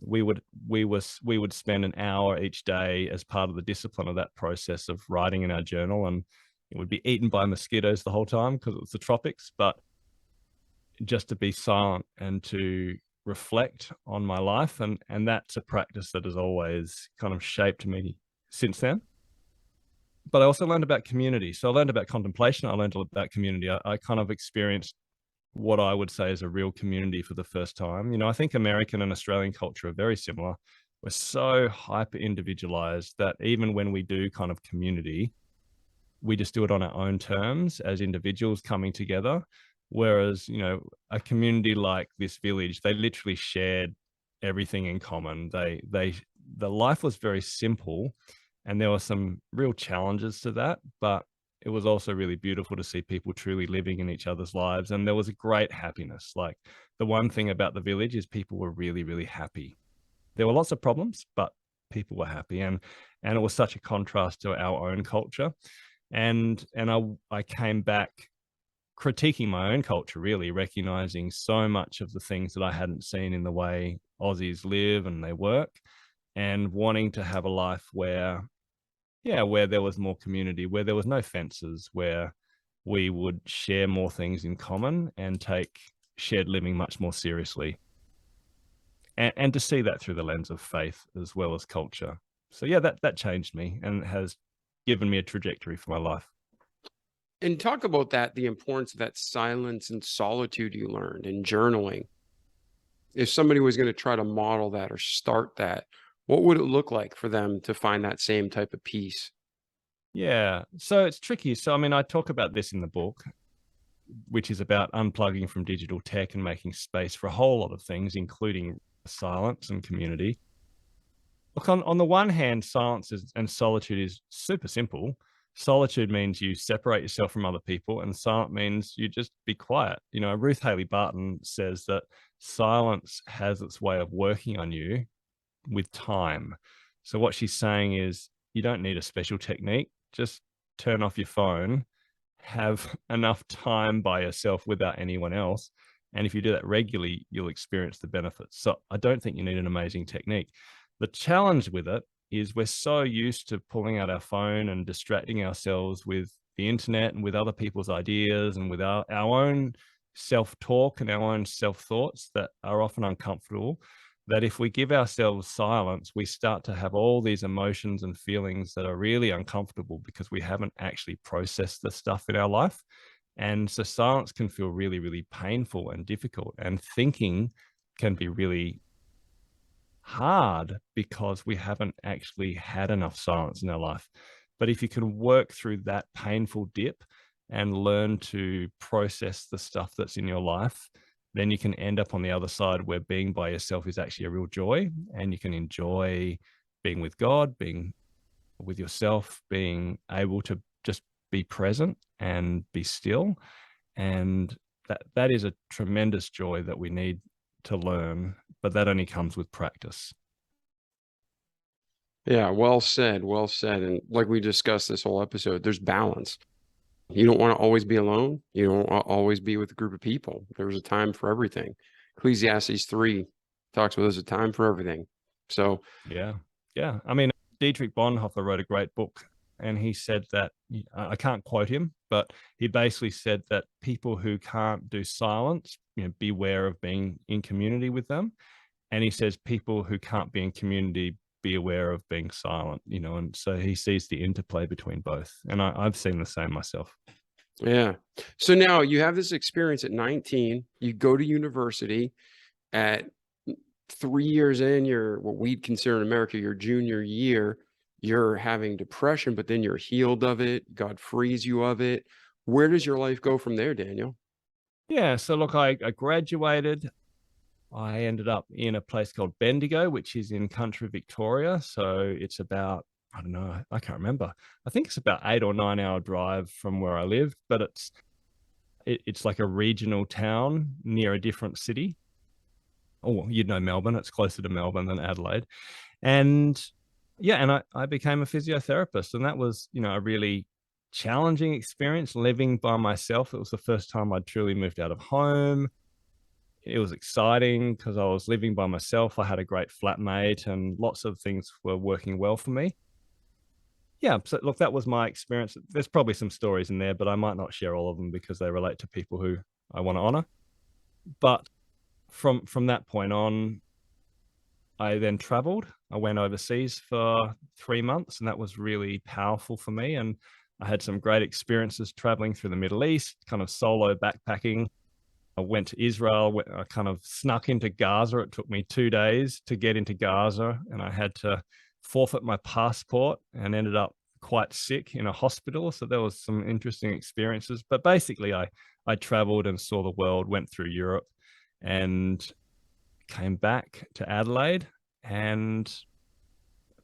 we would spend an hour each day as part of the discipline of that process of writing in our journal, and it would be eaten by mosquitoes the whole time because it was the tropics, but just to be silent and to reflect on my life. And that's a practice that has always kind of shaped me since then. But I also learned about community. So I learned about contemplation. I learned about community. I kind of experienced what I would say is a real community for the first time. I think American and Australian culture are very similar. We're so hyper individualized that even when we do kind of community, we just do it on our own terms as individuals coming together. Whereas, a community like this village, they literally shared everything in common. The life was very simple, and there were some real challenges to that, but it was also really beautiful to see people truly living in each other's lives. And there was a great happiness. Like, the one thing about the village is people were really, really happy. There were lots of problems, but people were happy. And it was such a contrast to our own culture. And I came back critiquing my own culture, really recognizing so much of the things that I hadn't seen in the way Aussies live and they work, and wanting to have a life where there was more community, where there was no fences, where we would share more things in common and take shared living much more seriously. And to see that through the lens of faith as well as culture. So yeah, that changed me and has given me a trajectory for my life. And talk about that, the importance of that silence and solitude you learned in journaling. If somebody was going to try to model that or start that, what would it look like for them to find that same type of peace? Yeah, so it's tricky. So, I mean, I talk about this in the book, which is about unplugging from digital tech and making space for a whole lot of things, including silence and community. Look, on the one hand, silence and solitude is super simple. Solitude means you separate yourself from other people, and silent means you just be quiet. Ruth Haley Barton says that silence has its way of working on you with time. So what she's saying is, you don't need a special technique. Just turn off your phone, have enough time by yourself without anyone else. And if you do that regularly, you'll experience the benefits. So I don't think you need an amazing technique. The challenge with it is we're so used to pulling out our phone and distracting ourselves with the internet and with other people's ideas and with our own self-talk and our own self-thoughts that are often uncomfortable, that if we give ourselves silence, we start to have all these emotions and feelings that are really uncomfortable because we haven't actually processed the stuff in our life. And so silence can feel really, really painful and difficult. And thinking can be really hard because we haven't actually had enough silence in our life. But if you can work through that painful dip and learn to process the stuff that's in your life, then you can end up on the other side where being by yourself is actually a real joy, and you can enjoy being with God, being with yourself, being able to just be present and be still. And that is a tremendous joy that we need to learn, but that only comes with practice. Yeah, well said, well said. And like we discussed this whole episode, there's balance. You don't want to always be alone. You don't want to always be with a group of people. There's a time for everything. Ecclesiastes 3 talks about there's a time for everything. So yeah. I mean, Dietrich Bonhoeffer wrote a great book, and he said that, I can't quote him, but he basically said that people who can't do silence, beware of being in community with them. And he says people who can't be in community, be aware of being silent, and so he sees the interplay between both. And I've seen the same myself. Yeah. So now you have this experience at 19, you go to university at 3 years in, you're what we'd consider in America, your junior year, you're having depression, but then you're healed of it. God frees you of it. Where does your life go from there, Daniel? Yeah. So look, I graduated. I ended up in a place called Bendigo, which is in country Victoria. So it's about, I don't know, I can't remember. I think it's about 8 or 9 hour drive from where I lived, but it's like a regional town near a different city. Oh, you'd know Melbourne. It's closer to Melbourne than Adelaide. And yeah, and I became a physiotherapist, and that was, a really challenging experience living by myself. It was the first time I'd truly moved out of home. It was exciting because I was living by myself. I had a great flatmate and lots of things were working well for me. Yeah, so look, that was my experience. There's probably some stories in there, but I might not share all of them because they relate to people who I want to honor. But from that point on, I then traveled. I went overseas for 3 months, and that was really powerful for me. And I had some great experiences traveling through the Middle East, kind of solo backpacking. I went to Israel. I kind of snuck into Gaza. It took me 2 days to get into Gaza, and I had to forfeit my passport and ended up quite sick in a hospital. So there was some interesting experiences. But basically, I traveled and saw the world, went through Europe, and came back to Adelaide, and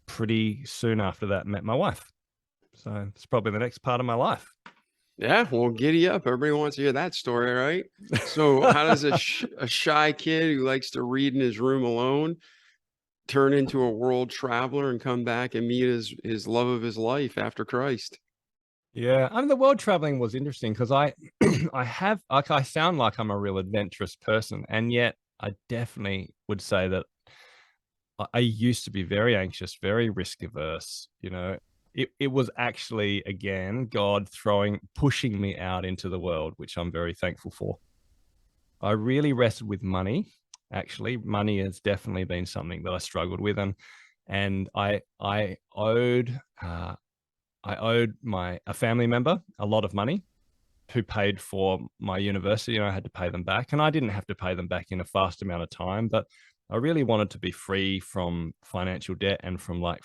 pretty soon after that met my wife. So it's probably the next part of my life. Yeah, well, giddy up. Everybody wants to hear that story, right? So how does a shy kid who likes to read in his room alone turn into a world traveler and come back and meet his love of his life after Christ? Yeah, I mean, the world traveling was interesting because I I sound like I'm a real adventurous person, and yet I definitely would say that I used to be very anxious, very risk averse. It was actually, again, God pushing me out into the world, which I'm very thankful for. I really wrestled with money. Actually, money has definitely been something that I struggled with, and I owed a family member a lot of money who paid for my university, and I had to pay them back. And I didn't have to pay them back in a fast amount of time, but I really wanted to be free from financial debt and from like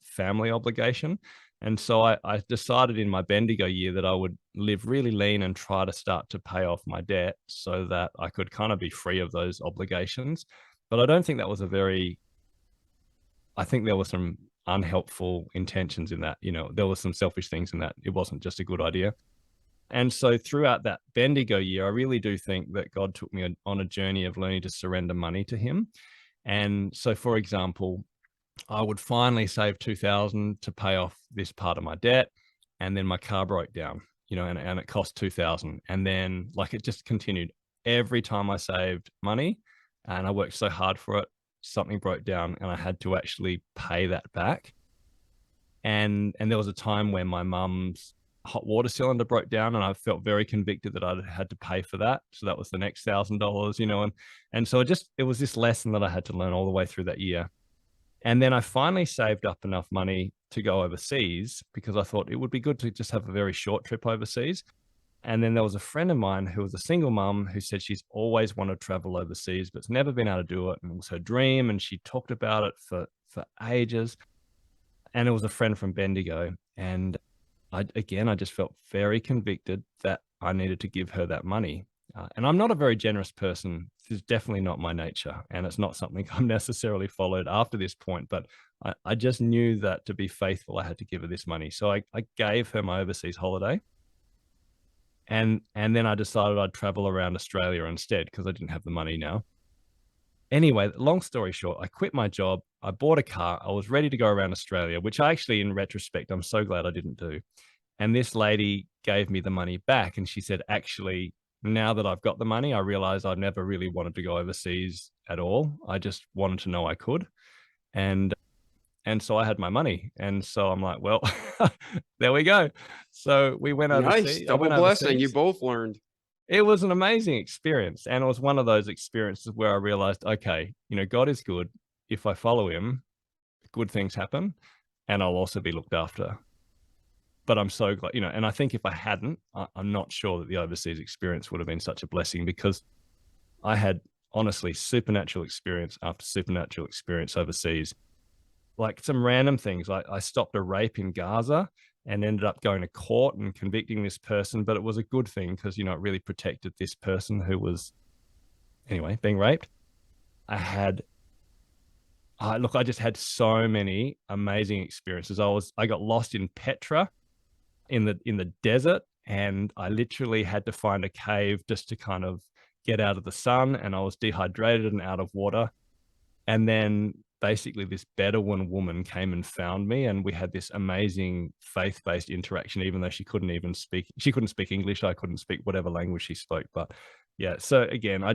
family obligation. And so I decided in my Bendigo year that I would live really lean and try to start to pay off my debt so that I could kind of be free of those obligations. But I don't think that was I think there were some unhelpful intentions in that. There were some selfish things in that. It wasn't just a good idea. And so throughout that Bendigo year, I really do think that God took me on a journey of learning to surrender money to him. And so, for example, I would finally save 2,000 to pay off this part of my debt. And then my car broke down, and it cost 2,000. And then like it just continued every time I saved money and I worked so hard for it, something broke down and I had to actually pay that back. And there was a time when my mum's hot water cylinder broke down and I felt very convicted that I had to pay for that. So that was the next $1,000, and so it was this lesson that I had to learn all the way through that year. And then I finally saved up enough money to go overseas because I thought it would be good to just have a very short trip overseas. And then there was a friend of mine who was a single mum who said she's always wanted to travel overseas, but's never been able to do it. And it was her dream. And she talked about it for ages. And it was a friend from Bendigo. And I just felt very convicted that I needed to give her that money. And I'm not a very generous person. It's definitely not my nature. And it's not something I've necessarily followed after this point. But I just knew that to be faithful, I had to give her this money. So I gave her my overseas holiday. And then I decided I'd travel around Australia instead because I didn't have the money now. Anyway, long story short, I quit my job. I bought a car. I was ready to go around Australia, which I actually, in retrospect, I'm so glad I didn't do. And this lady gave me the money back. And she said, actually, now that I've got the money, I realized I never really wanted to go overseas at all. I just wanted to know I could. And so I had my money. And so I'm like, well, there we go. So we went overseas. Nice. Double blessing. You both learned. It was an amazing experience. And it was one of those experiences where I realized, okay, God is good. If I follow him, good things happen and I'll also be looked after. But I'm so glad, and I think if I hadn't, I'm not sure that the overseas experience would have been such a blessing because I had honestly supernatural experience after supernatural experience overseas. Like some random things. I stopped a rape in Gaza and ended up going to court and convicting this person. But it was a good thing because, it really protected this person who was, anyway, being raped. I just had so many amazing experiences. I got lost in Petra in the desert, and I literally had to find a cave just to kind of get out of the sun, and I was dehydrated and out of water. And then basically this Bedouin woman came and found me, and we had this amazing faith-based interaction, even though she couldn't speak English. I couldn't speak whatever language she spoke. But yeah, so again, I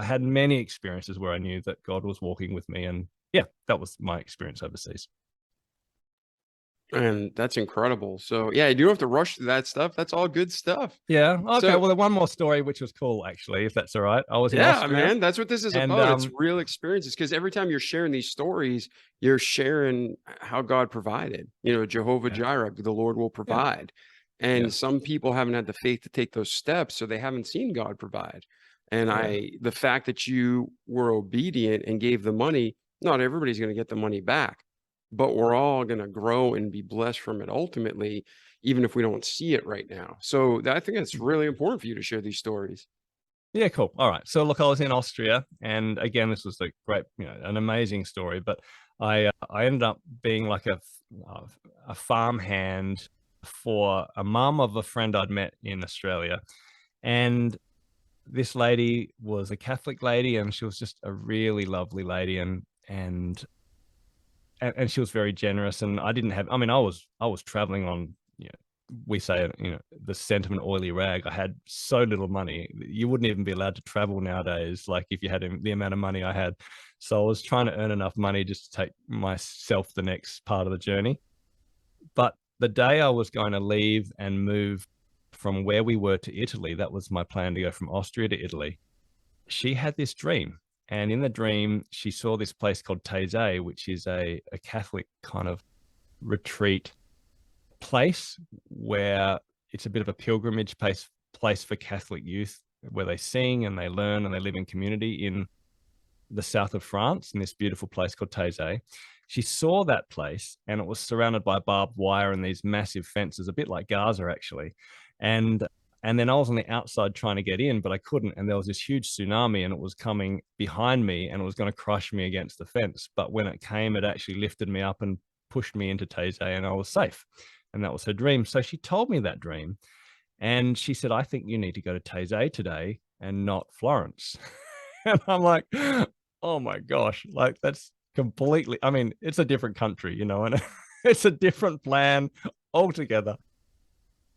had many experiences where I knew that God was walking with me. And yeah, that was my experience overseas. And that's incredible. So yeah, you don't have to rush through that stuff. That's all good stuff. Yeah. Okay. So Well, then one more story, which was cool, actually, if that's all right. I was in yeah, Austria, man, that's what this is and about. It's real experiences, because every time you're sharing these stories, you're sharing how God provided. Jehovah yeah, Jireh, the Lord will yeah, provide. yeah, And some people haven't had the faith to take those steps, so they haven't seen God provide. And yeah, the fact that you were obedient and gave the money, not everybody's going to get the money back, but we're all going to grow and be blessed from it ultimately, even if we don't see it right now. So I think it's really important for you to share these stories. yeah. Cool. All right. So look, I was in Austria, and again, this was a great, an amazing story. But I ended up being like a farmhand for a mum of a friend I'd met in Australia, and this lady was a Catholic lady, and she was just a really lovely lady, and she was very generous. And I didn't have, I mean, I was traveling on, we say, the sentiment oily rag. I had so little money. You wouldn't even be allowed to travel nowadays, like if you had the amount of money I had. So I was trying to earn enough money just to take myself the next part of the journey. But the day I was going to leave and move from where we were to Italy, that was my plan, to go from Austria to Italy. She had this dream. And in the dream, she saw this place called Taizé, which is a Catholic kind of retreat place where it's a bit of a pilgrimage place for Catholic youth, where they sing and they learn and they live in community in the south of France, in this beautiful place called Taizé. She saw that place, and it was surrounded by barbed wire and these massive fences, a bit like Gaza, actually. And then I was on the outside trying to get in, but I couldn't. And there was this huge tsunami, and it was coming behind me, and it was going to crush me against the fence. But when it came, it actually lifted me up and pushed me into Taizé, and I was safe. And that was her dream. So she told me that dream, and she said, I think you need to go to Taizé today and not Florence. And I'm like, oh my gosh, like that's completely, I mean, it's a different country, and it's a different plan altogether.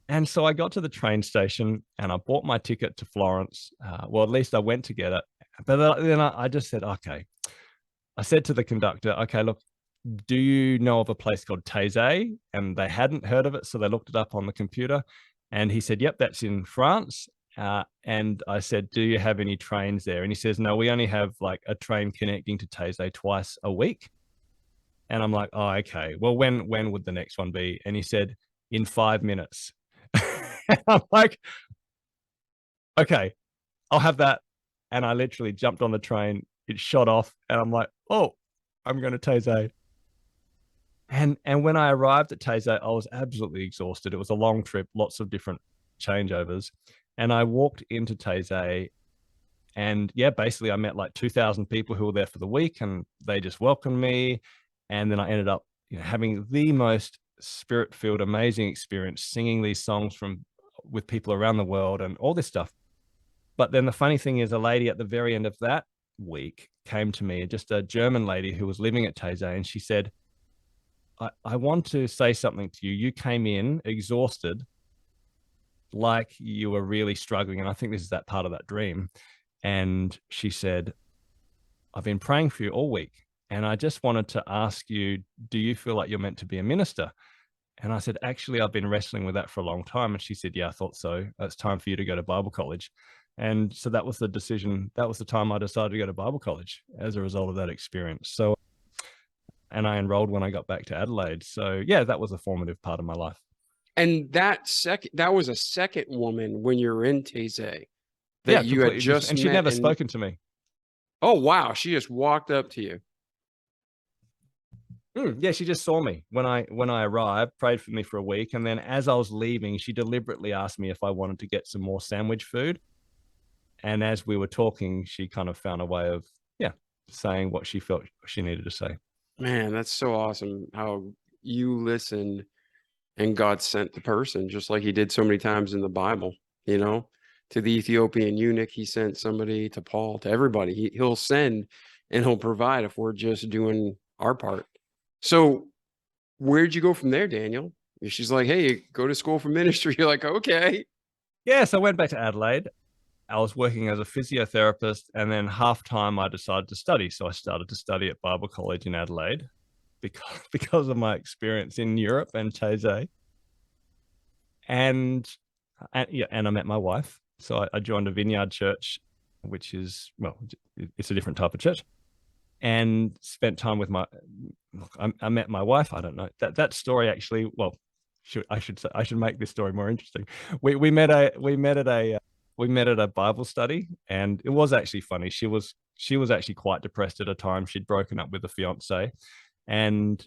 And so I got to the train station and I bought my ticket to Florence. Well, at least I went to get it. But then I just said, okay. I said to the conductor, okay, look, do you know of a place called Taizé? And they hadn't heard of it. So they looked it up on the computer. And he said, yep, that's in France. And I said, do you have any trains there? And he says, no, we only have like a train connecting to Taizé twice a week. And I'm like, oh, okay. Well, when would the next one be? And he said, in 5 minutes. And I'm like, okay, I'll have that. And I literally jumped on the train. It shot off, and I'm like, oh, I'm going to Taizé. And when I arrived at Taizé, I was absolutely exhausted. It was a long trip, lots of different changeovers. And I walked into Taizé, and yeah, basically I met like 2,000 people who were there for the week, and they just welcomed me. And then I ended up, having the most spirit-filled, amazing experience, singing these songs with people around the world and all this stuff. But then the funny thing is, a lady at the very end of that week came to me, just a German lady who was living at Taizé, and she said, I want to say something to you. You came in exhausted, like you were really struggling. And I think this is that part of that dream. And she said, I've been praying for you all week, and I just wanted to ask you, do you feel like you're meant to be a minister? And I said, actually, I've been wrestling with that for a long time. And she said, yeah, I thought so. It's time for you to go to Bible college. And so that was the decision. That was the time I decided to go to Bible college as a result of that experience. So, and I enrolled when I got back to Adelaide. So yeah, that was a formative part of my life. And that was a second woman when you were in Taizé that Yeah, you had completely just and she'd met. never spoken to me. Oh, wow. She just walked up to you. Yeah, she just saw me when I arrived, prayed for me for a week, and then as I was leaving, she deliberately asked me if I wanted to get some more sandwich food. And as we were talking, she kind of found a way of, saying what she felt she needed to say. Man, that's so awesome how you listened and God sent the person, just like he did so many times in the Bible, to the Ethiopian eunuch, he sent somebody, to Paul, to everybody. He'll send and he'll provide if we're just doing our part. So where'd you go from there, Daniel? She's like, hey, go to school for ministry. You're like, okay. Yeah, so I went back to Adelaide. I was working as a physiotherapist, and then half time I decided to study. So I started to study at Bible College in Adelaide because of my experience in Europe and Taizé. And I met my wife. So I joined a vineyard church, which is, well, it's a different type of church, and spent time with I met my wife. I don't know that story actually. Well, I should make this story more interesting. We met at a Bible study, and it was actually funny. She was actually quite depressed at a time. She'd broken up with a fiance, and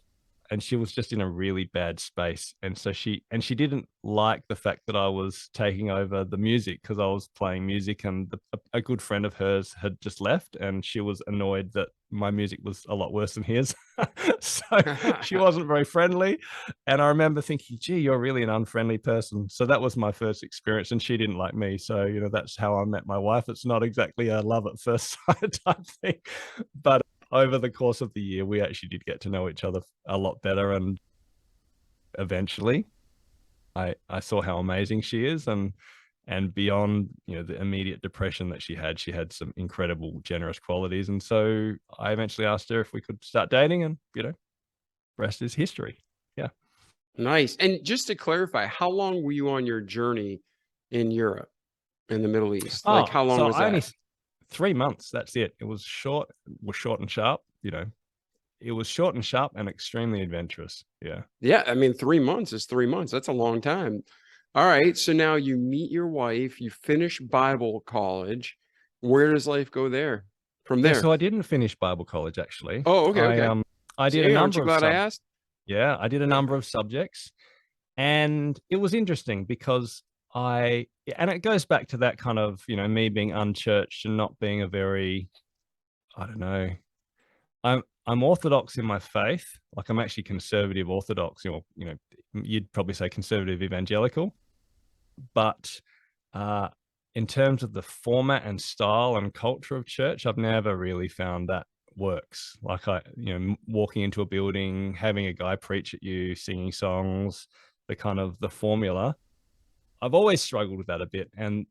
she was just in a really bad space. And so she didn't like the fact that I was taking over the music, because I was playing music, and a good friend of hers had just left, and she was annoyed that my music was a lot worse than his. So she wasn't very friendly. And I remember thinking, gee, you're really an unfriendly person. So that was my first experience, and she didn't like me. So, that's how I met my wife. It's not exactly a love at first sight type thing, but over the course of the year, we actually did get to know each other a lot better. And eventually I saw how amazing she is. And beyond, the immediate depression that she had some incredible, generous qualities. And so I eventually asked her if we could start dating, and, rest is history. Yeah. Nice. And just to clarify, how long were you on your journey in Europe, in the Middle East? Like, how long was that? Only 3 months. That's it. It was short and sharp. It was short and sharp and extremely adventurous. Yeah. Yeah. I mean, 3 months is 3 months. That's a long time. All right. So now you meet your wife, you finish Bible college. Where does life go there from there? Yeah, so I didn't finish Bible college, actually. Oh, okay. Okay. I did a number aren't you glad I asked? Yeah, I did a number of subjects, and it was interesting because and it goes back to that kind of, me being unchurched and not being a very, I don't know, I'm orthodox in my faith. Like, I'm actually conservative orthodox, or, you'd probably say conservative evangelical. But in terms of the format and style and culture of church, I've never really found that works. Like, walking into a building, having a guy preach at you, singing songs, the formula. I've always struggled with that a bit. And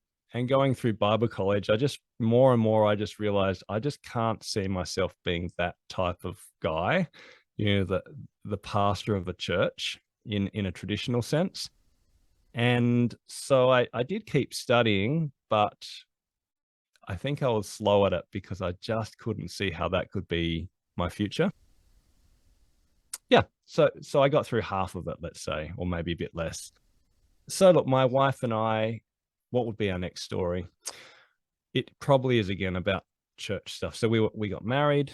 going through Bible college, I just more and more realized I just can't see myself being that type of guy, the pastor of a church in a traditional sense. And so I did keep studying, but I think I was slow at it because I just couldn't see how that could be my future. Yeah. So I got through half of it, let's say, or maybe a bit less. So look, my wife and I, what would be our next story? It probably is again about church stuff. So we got married.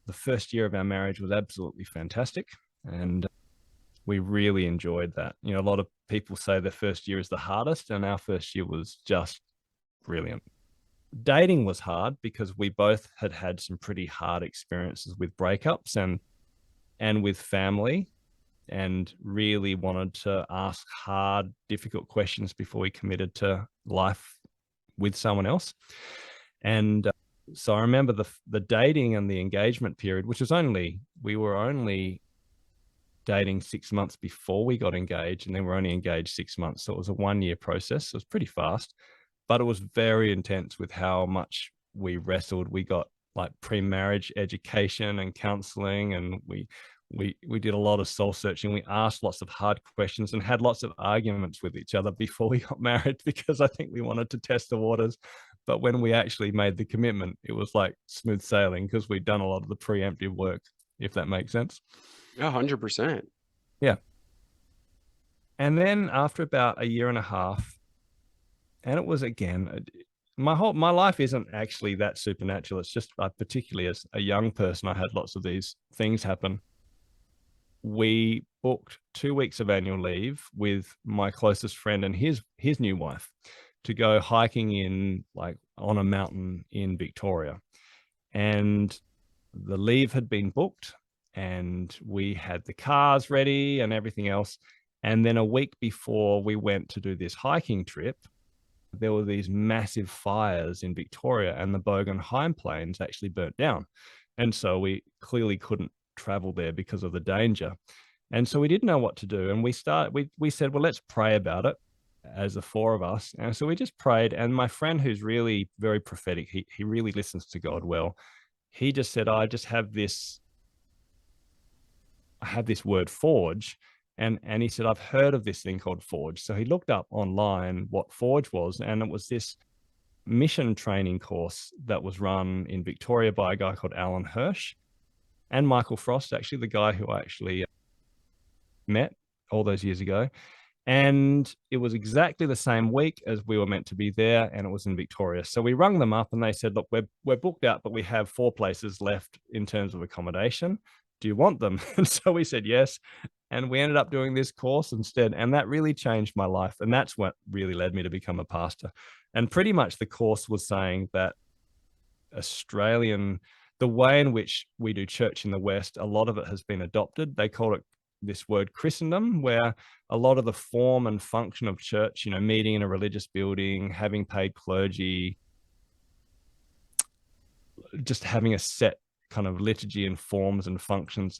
The first year of our marriage was absolutely fantastic, and we really enjoyed that. A lot of people say the first year is the hardest, and our first year was just brilliant. Dating was hard because we both had some pretty hard experiences with breakups and with family, and really wanted to ask hard, difficult questions before we committed to life with someone else. And so I remember the dating and the engagement period, which was we were only dating 6 months before we got engaged, and then we're only engaged 6 months. So it was a 1-year process. So it was pretty fast, but it was very intense with how much we wrestled. We got like pre-marriage education and counseling, and we did a lot of soul searching. We asked lots of hard questions and had lots of arguments with each other before we got married, because I think we wanted to test the waters. But when we actually made the commitment, it was like smooth sailing because we'd done a lot of the preemptive work, if that makes sense. 100%. Yeah. And then after about a year and a half, and it was again, my life isn't actually that supernatural. It's just particularly as a young person, I had lots of these things happen. We booked 2 weeks of annual leave with my closest friend and his new wife to go hiking on a mountain in Victoria. And the leave had been booked, and we had the cars ready and everything else. And then a week before we went to do this hiking trip, there were these massive fires in Victoria, and the Bogan High Plains actually burnt down. And so we clearly couldn't travel there because of the danger. And so we didn't know what to do. And we said, well, let's pray about it as the four of us. And so we just prayed. And my friend, who's really very prophetic, he really listens to God well. He just said, I just have this I had this word forge. And he said, I've heard of this thing called Forge. So he looked up online what Forge was, and it was this mission training course that was run in Victoria by a guy called Alan Hirsch and Michael Frost, actually, the guy who I actually met all those years ago. And it was exactly the same week as we were meant to be there, and it was in Victoria. So we rung them up and they said, look, we're booked out, but we have 4 places left in terms of accommodation. Do you want them? And so we said yes. And we ended up doing this course instead. And that really changed my life. And that's what really led me to become a pastor. And pretty much the course was saying that the way in which we do church in the West, a lot of it has been adopted. They call it this word Christendom, where a lot of the form and function of church, meeting in a religious building, having paid clergy, just having a set kind of liturgy and forms and functions,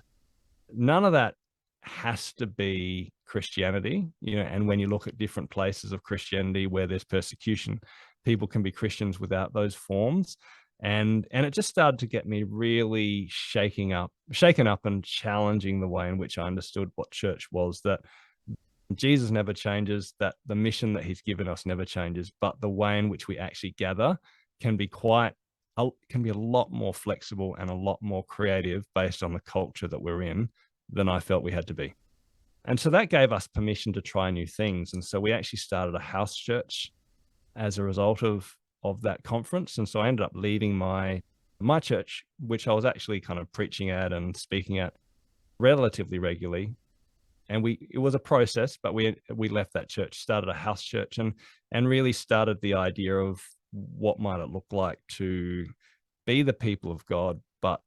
none of that has to be Christianity, and when you look at different places of Christianity where there's persecution, people can be Christians without those forms. And it just started to get me really shaken up and challenging the way in which I understood what church was, that Jesus never changes, that the mission that he's given us never changes, but the way in which we actually gather can be a lot more flexible and a lot more creative based on the culture that we're in than I felt we had to be. And so that gave us permission to try new things. And so we actually started a house church as a result of that conference. And so I ended up leaving my church, which I was actually kind of preaching at and speaking at relatively regularly. And it was a process, but we left that church, started a house church, and really started the idea of what might it look like to be the people of God, but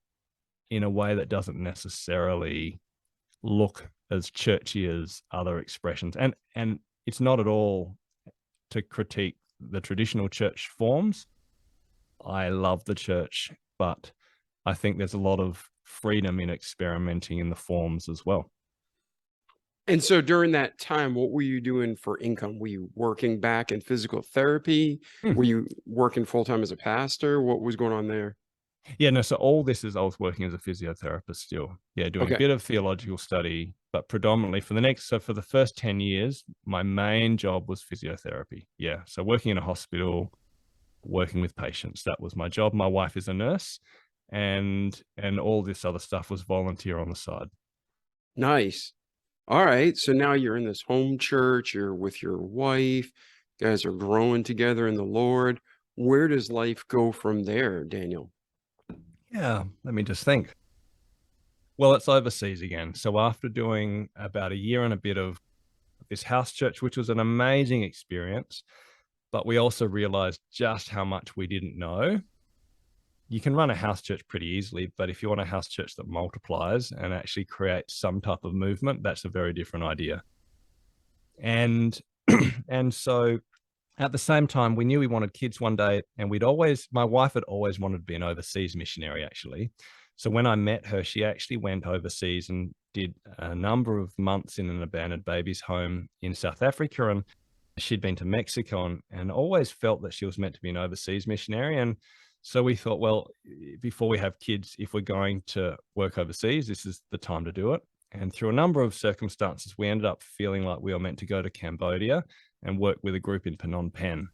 in a way that doesn't necessarily look as churchy as other expressions. And it's not at all to critique the traditional church forms. I love the church, but I think there's a lot of freedom in experimenting in the forms as well. And so during that time, what were you doing for income? Were you working back in physical therapy? Were you working full-time as a pastor? What was going on there? Yeah, no, so all this is I was working as a physiotherapist still. Yeah, doing a bit of theological study, but predominantly for the first 10 years, my main job was physiotherapy. Yeah, so working in a hospital, working with patients, that was my job. My wife is a nurse, and all this other stuff was volunteer on the side. Nice. All right. So now you're in this home church, you're with your wife, you guys are growing together in the Lord. Where does life go from there, Daniel? Yeah, let me just think. Well, it's overseas again. So after doing about a year and a bit of this house church, which was an amazing experience, but we also realized just how much we didn't know. You can run a house church pretty easily, but if you want a house church that multiplies and actually creates some type of movement, that's a very different idea. And so at the same time, we knew we wanted kids one day, and my wife had always wanted to be an overseas missionary, actually. So when I met her, she actually went overseas and did a number of months in an abandoned babies home in South Africa. And she'd been to Mexico and always felt that she was meant to be an overseas missionary. And so we thought, well, before we have kids, if we're going to work overseas, this is the time to do it. And through a number of circumstances, we ended up feeling like we were meant to go to Cambodia and work with a group in Phnom Penh.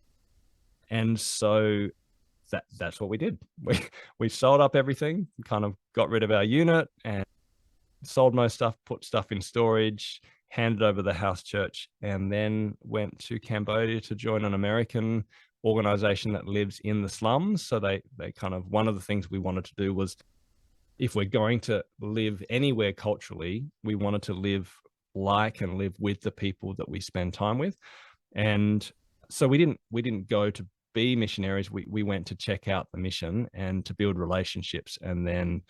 And so that's what we did. We sold up everything, kind of got rid of our unit and sold most stuff, put stuff in storage, handed over the house church, and then went to Cambodia to join an American organization that lives in the slums. So they kind of, one of the things we wanted to do was, if we're going to live anywhere culturally, we wanted to live like and live with the people that we spend time with. And so we didn't go to be missionaries. We went to check out the mission and to build relationships, and then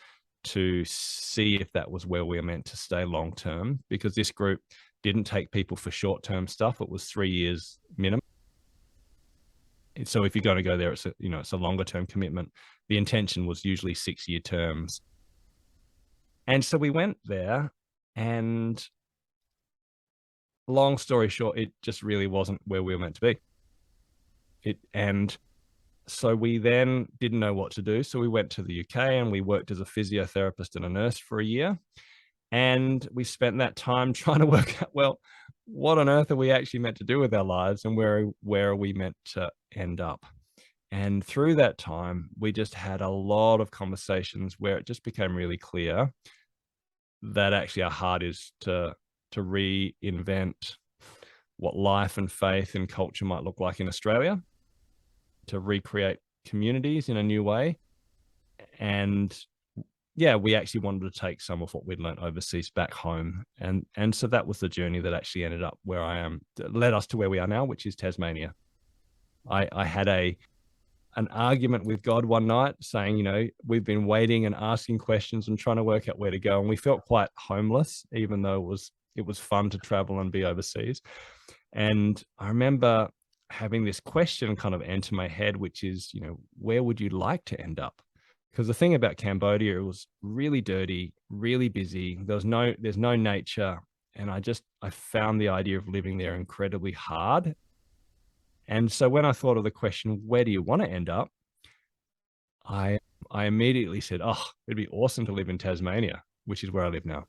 to see if that was where we were meant to stay long term, because this group didn't take people for short term stuff. It was 3 years minimum. So if you're going to go there, it's a longer term commitment. The intention was usually 6-year terms. And so we went there, and long story short, it just really wasn't where we were meant to be. And so we then didn't know what to do. So we went to the UK and we worked as a physiotherapist and a nurse for a year. And we spent that time trying to work out, well, what on earth are we actually meant to do with our lives, and where are we meant to end up? And through that time, we just had a lot of conversations where it just became really clear that actually our heart is to reinvent what life and faith and culture might look like in Australia, to recreate communities in a new way. And yeah, we actually wanted to take some of what we'd learned overseas back home. And so that was the journey that actually ended up where I am, that led us to where we are now, which is Tasmania. I had an argument with God one night saying, you know, we've been waiting and asking questions and trying to work out where to go. And we felt quite homeless, even though it was fun to travel and be overseas. And I remember having this question kind of enter my head, which is, you know, where would you like to end up? Because the thing about Cambodia, it was really dirty, really busy. There's no nature. And I found the idea of living there incredibly hard. And so when I thought of the question, where do you want to end up? I immediately said, oh, it'd be awesome to live in Tasmania, which is where I live now,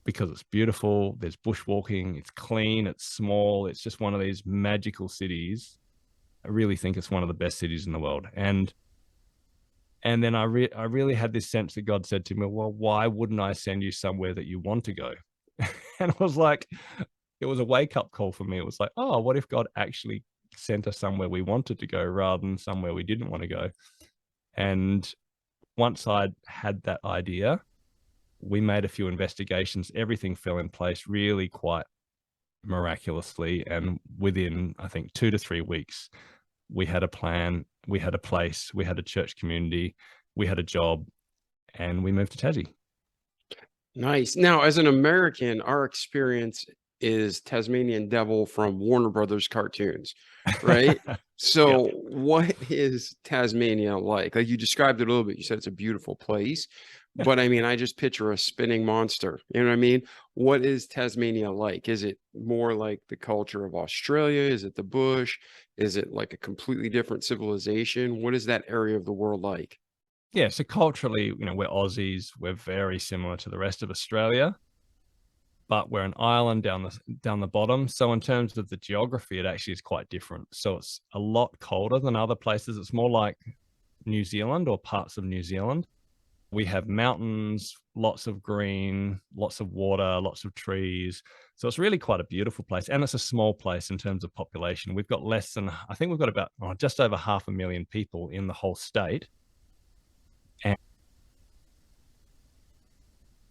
because it's beautiful. There's bushwalking. It's clean. It's small. It's just one of these magical cities. I really think it's one of the best cities in the world. And then I really had this sense that God said to me, well, why wouldn't I send you somewhere that you want to go? And it was like, it was a wake up call for me. It was like, oh, what if God actually sent us somewhere we wanted to go rather than somewhere we didn't want to go? And once I'd had that idea, we made a few investigations. Everything fell in place really quite miraculously. And within, I think, 2 to 3 weeks, we had a plan, we had a place, we had a church community, we had a job, and we moved to Tassie. Nice. Now, as an American, our experience is Tasmanian Devil from Warner Brothers cartoons, right? So Yep. what is Tasmania like? Like, you described it a little bit. You said it's a beautiful place, but I mean, I just picture a spinning monster. You know what I mean? What is Tasmania like? Is it more like the culture of Australia? Is it the bush? Is it like a completely different civilization? What is that area of the world like? Yeah, so culturally, you know, we're Aussies. We're very similar to the rest of Australia, but we're an island down the bottom. So in terms of the geography, it actually is quite different. So it's a lot colder than other places. It's more like New Zealand or parts of New Zealand. We have mountains, lots of green, lots of water, lots of trees. So it's really quite a beautiful place. And it's a small place in terms of population. We've got I think we've got about just over 500,000 people in the whole state.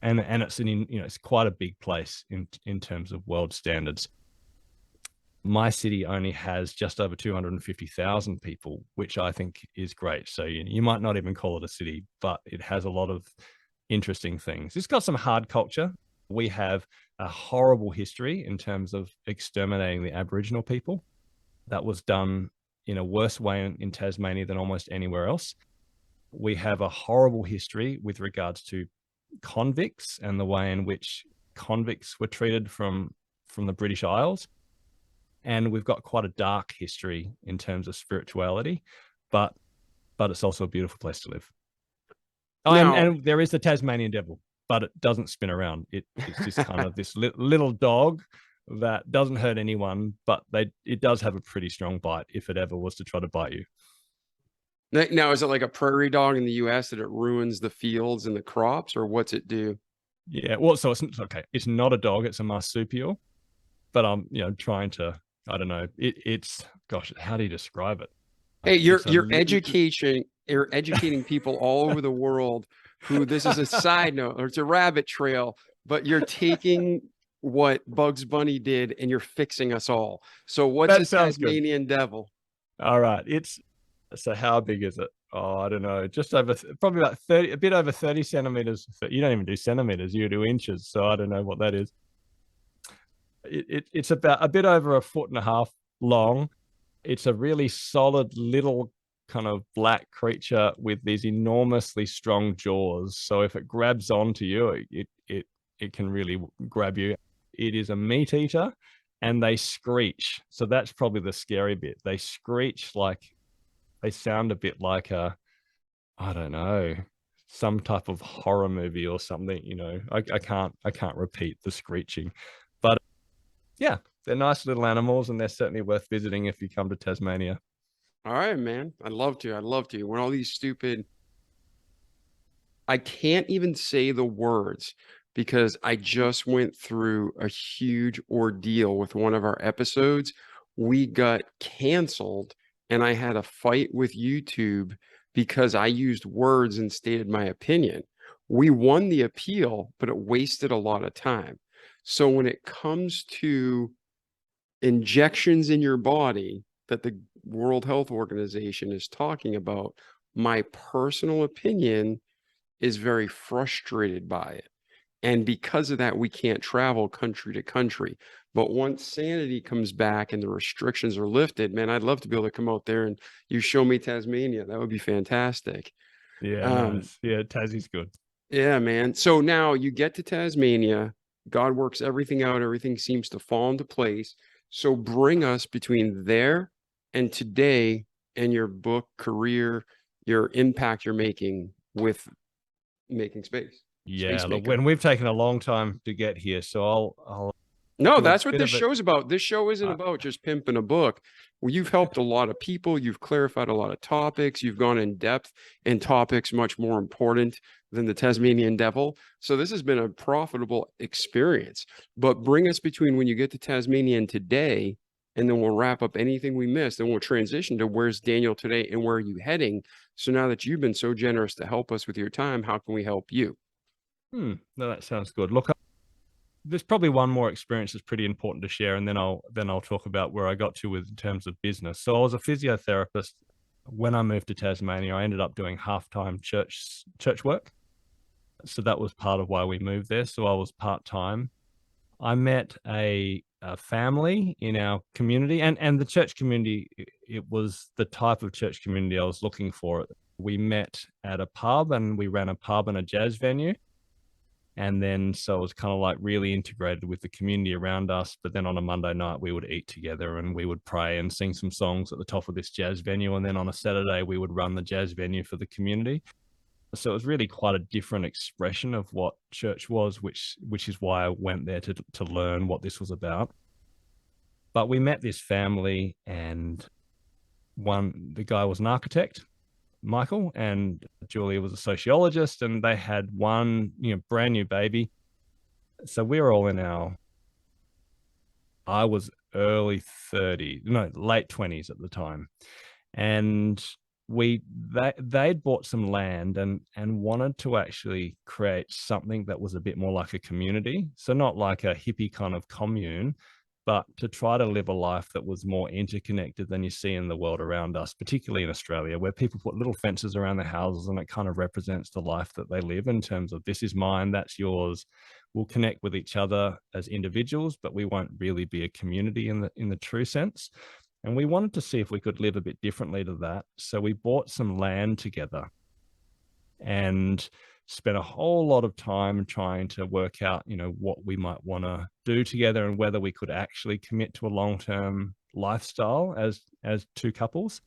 And it's it's quite a big place in terms of world standards. My city only has just over 250,000 people, which I think is great. So you might not even call it a city, but it has a lot of interesting things. It's got some hard culture. We have a horrible history in terms of exterminating the Aboriginal people. That was done in a worse way in Tasmania than almost anywhere else. We have a horrible history with regards to convicts and the way in which convicts were treated from the British Isles. And we've got quite a dark history in terms of spirituality, but it's also a beautiful place to live. And there is the Tasmanian Devil, but it doesn't spin around. It's just kind of this little dog that doesn't hurt anyone, but it does have a pretty strong bite if it ever was to try to bite you. Now, is it like a prairie dog in the US that it ruins the fields and the crops, or what's it do? Yeah, well, so it's okay. It's not a dog; it's a marsupial. But I'm, trying to. I don't know. It's gosh, how do you describe it? Hey, you're educating people all over the world who this is a side note, or it's a rabbit trail, but you're taking what Bugs Bunny did and you're fixing us all. So what's a Tasmanian Devil? All right, so how big is it? Oh, I don't know. Just over, probably about 30, a bit over 30 centimeters. You don't even do centimeters, you do inches. So I don't know what that is. It's about a bit over 1.5 feet long. It's a really solid little kind of black creature with these enormously strong jaws. So if it grabs onto you, it can really grab you. It is a meat eater, and they screech. So that's probably the scary bit. They screech like, they sound a bit like I don't know, some type of horror movie or something. I can't repeat the screeching, but yeah, they're nice little animals, and they're certainly worth visiting if you come to Tasmania. All right, man. I'd love to. I'd love to. When all these stupid, I can't even say the words because I just went through a huge ordeal with one of our episodes. We got canceled and I had a fight with YouTube because I used words and stated my opinion. We won the appeal, but it wasted a lot of time. So when it comes to injections in your body that the World Health Organization is talking about, my personal opinion is very frustrated by it. And because of that, we can't travel country to country. But once sanity comes back and the restrictions are lifted, man, I'd love to be able to come out there and you show me Tasmania. That would be fantastic. Yeah, nice. Yeah, Tassie's good. Yeah, man. So now you get to Tasmania, God works everything out, everything seems to fall into place. So bring us between there and today and your book, career, your impact you're making with making space. Yeah, look, Spacemaker. when we've taken a long time to get here, so I'll No, do a that's what bit this of it. show's about. This show isn't Uh, about just pimping a book. Well, you've helped a lot of people. You've clarified a lot of topics. You've gone in depth in topics much more important than the Tasmanian devil. So this has been a profitable experience. But bring us between when you get to Tasmania and today, and then we'll wrap up anything we missed. And we'll transition to where's Daniel today and where are you heading? So now that you've been so generous to help us with your time, how can we help you? No, that sounds good. Look, there's probably one more experience that's pretty important to share, and then I'll talk about where I got to with in terms of business. So I was a physiotherapist. When I moved to Tasmania, I ended up doing half-time church work. So that was part of why we moved there. So I was part-time. I met a family in our community, and the church community, it was the type of church community I was looking for. We met at a pub, and we ran a pub and a jazz venue. And then so it was kind of like really integrated with the community around us. But then on a Monday night, we would eat together and we would pray and sing some songs at the top of this jazz venue. And then on a Saturday, we would run the jazz venue for the community. So it was really quite a different expression of what church was, which is why I went there to learn what this was about. But we met this family, and the guy was an architect, Michael, and Julia was a sociologist, and they had one, brand new baby. So we were all I was late 20s at the time. And they'd bought some land and wanted to actually create something that was a bit more like a community. So not like a hippie kind of commune, but to try to live a life that was more interconnected than you see in the world around us, particularly in Australia, where people put little fences around their houses and it kind of represents the life that they live in terms of this is mine, that's yours. We'll connect with each other as individuals, but we won't really be a community in the true sense. And we wanted to see if we could live a bit differently to that. So we bought some land together and spent a whole lot of time trying to work out, what we might want to do together and whether we could actually commit to a long-term lifestyle as two couples.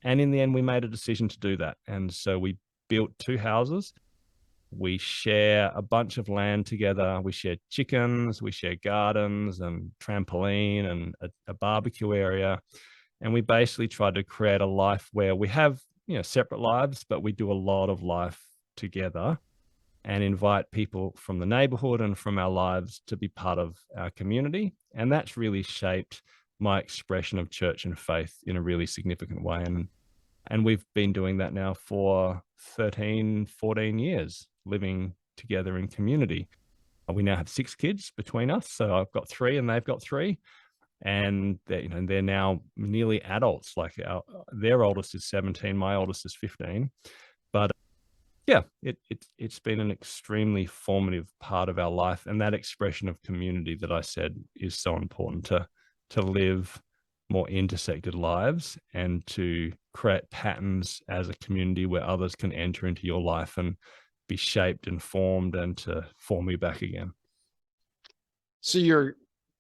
And in the end, we made a decision to do that. And so we built 2 houses. We share a bunch of land together. We share chickens, we share gardens and trampoline and a barbecue area. And we basically tried to create a life where we have, separate lives, but we do a lot of life together and invite people from the neighborhood and from our lives to be part of our community. And that's really shaped my expression of church and faith in a really significant way. And we've been doing that now for 13, 14 years, living together in community. We now have 6 kids between us. So I've got 3 and they've got 3. And they're now nearly adults. Like their oldest is 17, my oldest is 15. But yeah, it's been an extremely formative part of our life. And that expression of community that I said is so important to live more intersected lives and to create patterns as a community where others can enter into your life and be shaped and formed and to form you back again. So you're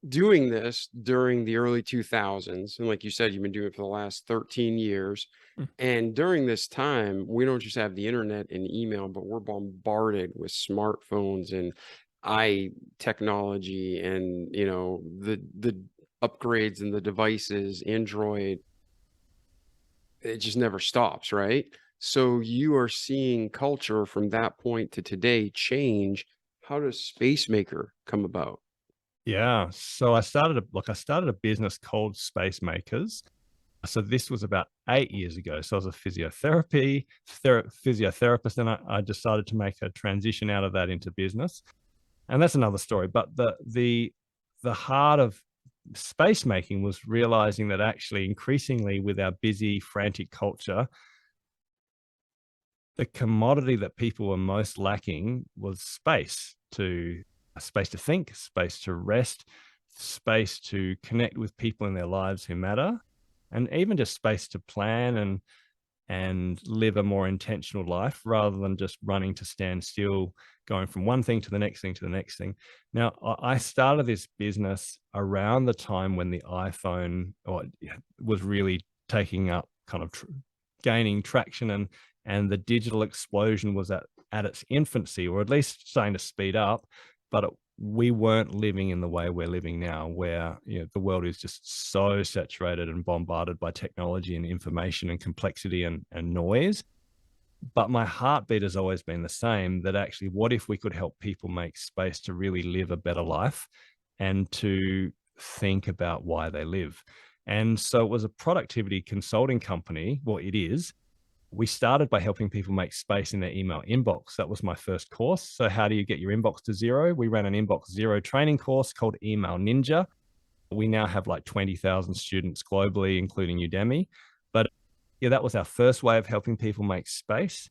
doing this during the early 2000s, and like you said, you've been doing it for the last 13 years. Mm. And during this time, we don't just have the internet and email, but we're bombarded with smartphones and technology, and the upgrades and the devices, Android. It just never stops, right? So you are seeing culture from that point to today change. How does Spacemaker come about? Yeah. So I started a business called Spacemakers. So this was about 8 years ago. So I was a physiotherapist, and I decided to make a transition out of that into business. And that's another story. But the heart of space making was realizing that actually increasingly with our busy, frantic culture, the commodity that people were most lacking was space to think, space to rest, space to connect with people in their lives who matter, and even just space to plan and live a more intentional life rather than just running to stand still, going from one thing to the next thing to the next thing. Now, I started this business around the time when the iPhone was really taking up, kind of gaining traction, and the digital explosion was at its infancy, or at least starting to speed up. But we weren't living in the way we're living now, where the world is just so saturated and bombarded by technology and information and complexity and noise. But my heartbeat has always been the same, that actually, what if we could help people make space to really live a better life and to think about why they live? And so it was a productivity consulting company. Well, it is. We started by helping people make space in their email inbox. That was my first course. So how do you get your inbox to zero? We ran an inbox zero training course called Email Ninja. We now have like 20,000 students globally, including Udemy. But yeah, that was our first way of helping people make space.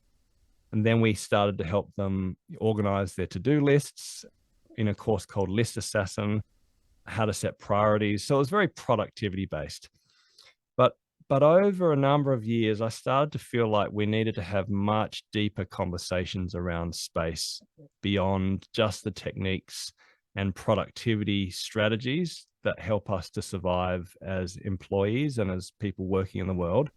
And then we started to help them organize their to-do lists in a course called List Assassin, how to set priorities. So it was very productivity based. But over a number of years, I started to feel like we needed to have much deeper conversations around space beyond just the techniques and productivity strategies that help us to survive as employees and as people working in the world.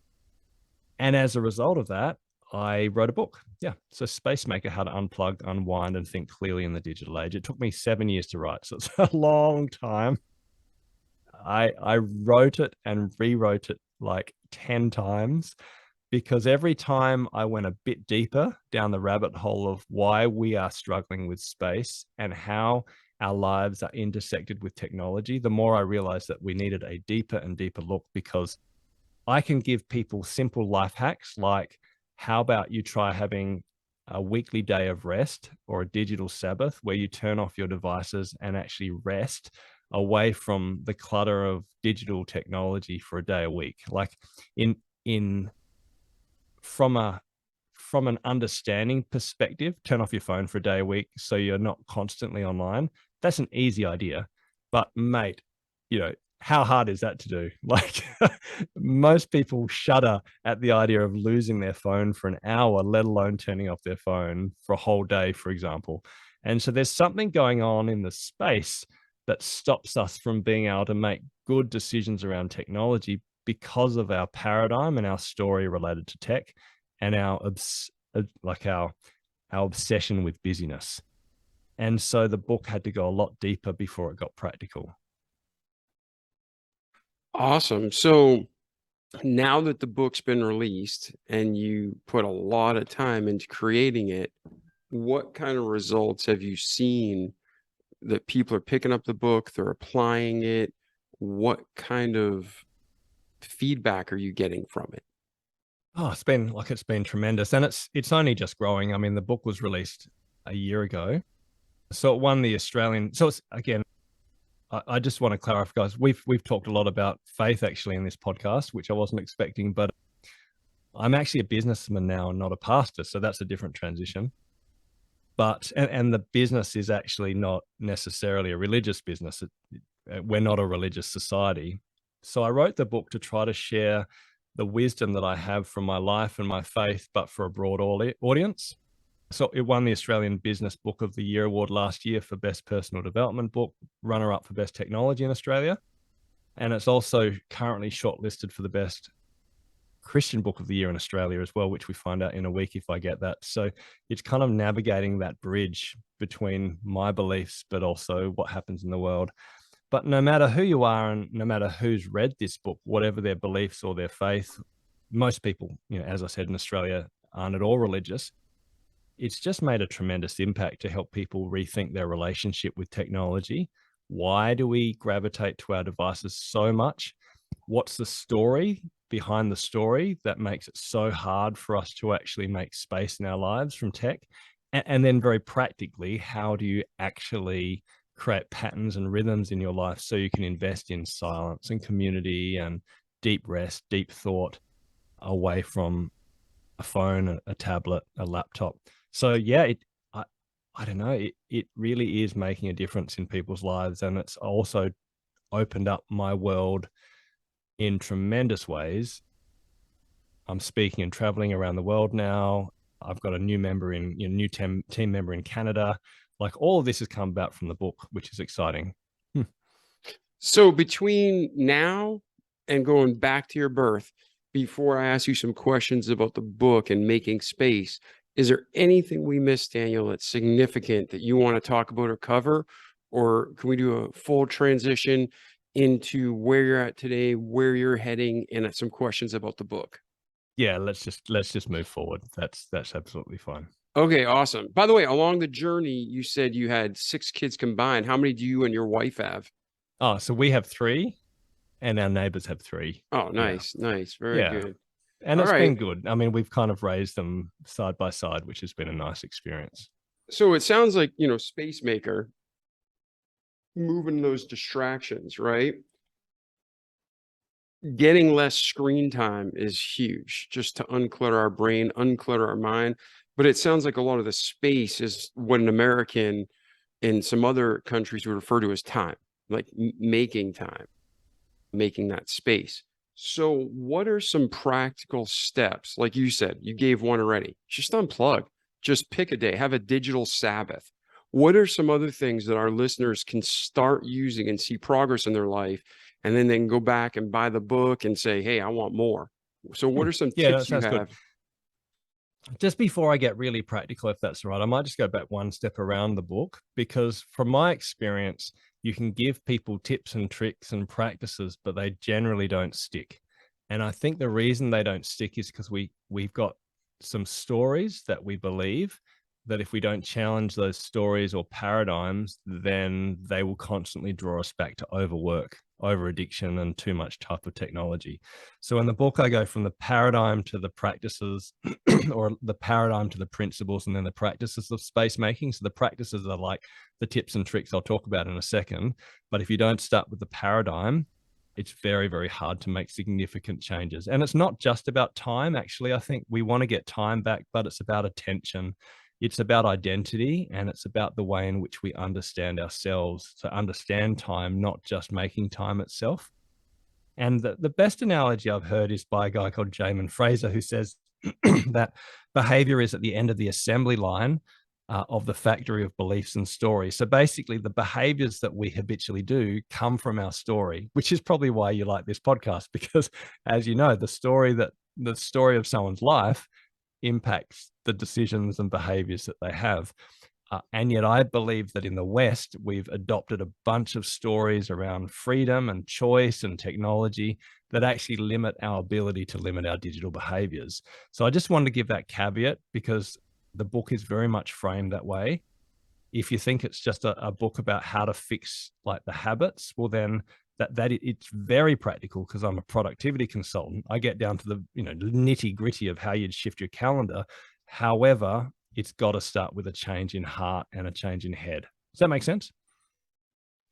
And as a result of that, I wrote a book. Yeah. So Spacemaker, How to Unplug, Unwind and Think Clearly in the Digital Age. It took me 7 years to write. So it's a long time. I wrote it and rewrote it like 10 times, because every time I went a bit deeper down the rabbit hole of why we are struggling with space and how our lives are intersected with technology, the more I realized that we needed a deeper and deeper look. Because I can give people simple life hacks like, how about you try having a weekly day of rest or a digital Sabbath where you turn off your devices and actually rest away from the clutter of digital technology for a day a week. Like from an understanding perspective, turn off your phone for a day a week so you're not constantly online. That's an easy idea. But mate, how hard is that to do? Like most people shudder at the idea of losing their phone for an hour, let alone turning off their phone for a whole day, for example. And so there's something going on in the space that stops us from being able to make good decisions around technology because of our paradigm and our story related to tech and our obsession with busyness. And so the book had to go a lot deeper before it got practical. Awesome. So now that the book's been released and you put a lot of time into creating it, what kind of results have you seen that people are picking up the book, they're applying it? What kind of feedback are you getting from it? Oh, it's been tremendous, and it's only just growing. I mean, the book was released a year ago, so it won the Australian. So it's, again, I just want to clarify, guys. We've talked a lot about faith actually in this podcast, which I wasn't expecting, but I'm actually a businessman now and not a pastor, so that's a different transition. But and the business is actually not necessarily a religious business. We're not a religious society. So I wrote the book to try to share the wisdom that I have from my life and my faith, but for a broad audience. So it won the Australian Business Book of the Year award last year for Best Personal Development Book, runner-up for Best Technology in Australia. And it's also currently shortlisted for the Best Christian Book of the Year in Australia as well, which we find out in a week if I get that. So it's kind of navigating that bridge between my beliefs, but also what happens in the world. But no matter who you are and no matter who's read this book, whatever their beliefs or their faith, most people, as I said, in Australia aren't at all religious. It's just made a tremendous impact to help people rethink their relationship with technology. Why do we gravitate to our devices so much? What's the story behind the story that makes it so hard for us to actually make space in our lives from tech? And then very practically, how do you actually create patterns and rhythms in your life so you can invest in silence and community and deep rest, deep thought away from a phone, a tablet, a laptop? So yeah, I don't know, it really is making a difference in people's lives. And it's also opened up my world in tremendous ways. I'm speaking and traveling around the world now. I've got a new member new team member in Canada. Like, all of this has come about from the book, which is exciting. So between now and going back to your birth, before I ask you some questions about the book and making space, is there anything we missed, Daniel, that's significant that you want to talk about or cover? Or can we do a full transition into where you're at today, where you're heading, and some questions about the book? Yeah, let's just move forward. That's absolutely fine. Okay, awesome. By the way, along the journey, you said you had 6 kids combined. How many do you and your wife have? Oh, so we have 3 and our neighbors have 3. Oh, nice, nice. Very Yeah. good. And All it's right. been good. I mean, we've kind of raised them side by side, which has been a nice experience. So it sounds like, Spacemaker, moving those distractions, right? Getting less screen time is huge, just to unclutter our brain, unclutter our mind. But it sounds like a lot of the space is what an American in some other countries would refer to as time, like making time, making that space. So what are some practical steps? Like you said, you gave one already. Just unplug. Just pick a day. Have a digital Sabbath. What are some other things that our listeners can start using and see progress in their life? And then they can go back and buy the book and say, hey, I want more. So what are some Yeah, that tips you sounds good. have? Just before I get really practical, if that's all right, I might just go back one step around the book, because from my experience, you can give people tips and tricks and practices, but they generally don't stick. And I think the reason they don't stick is because we've got some stories that we believe that if we don't challenge those stories or paradigms, then they will constantly draw us back to overwork, over addiction, and too much type of technology. So in the book, I go from the paradigm to the practices or the paradigm to the principles, and then the practices of space making. So the practices are like the tips and tricks I'll talk about in a second. But if you don't start with the paradigm, it's very, very hard to make significant changes. And it's not just about time. Actually, I think we want to get time back, but it's about attention. It's about identity, and it's about the way in which we understand ourselves, to understand time, not just making time itself. And the best analogy I've heard is by a guy called Jamin Fraser, who says that behavior is at the end of the assembly line of the factory of beliefs and stories. So basically, the behaviors that we habitually do come from our story, which is probably why you like this podcast, because as you know, the story of someone's life impacts the decisions and behaviors that they have. And yet I believe that in the West, we've adopted a bunch of stories around freedom and choice and technology that actually limit our ability to limit our digital behaviors. So I just wanted to give that caveat, because the book is very much framed that way. If you think it's just a book about how to fix like the habits, well, then that it's very practical, because I'm a productivity consultant. I get down to the nitty gritty of how you'd shift your calendar. However, it's got to start with a change in heart and a change in head. Does that make sense?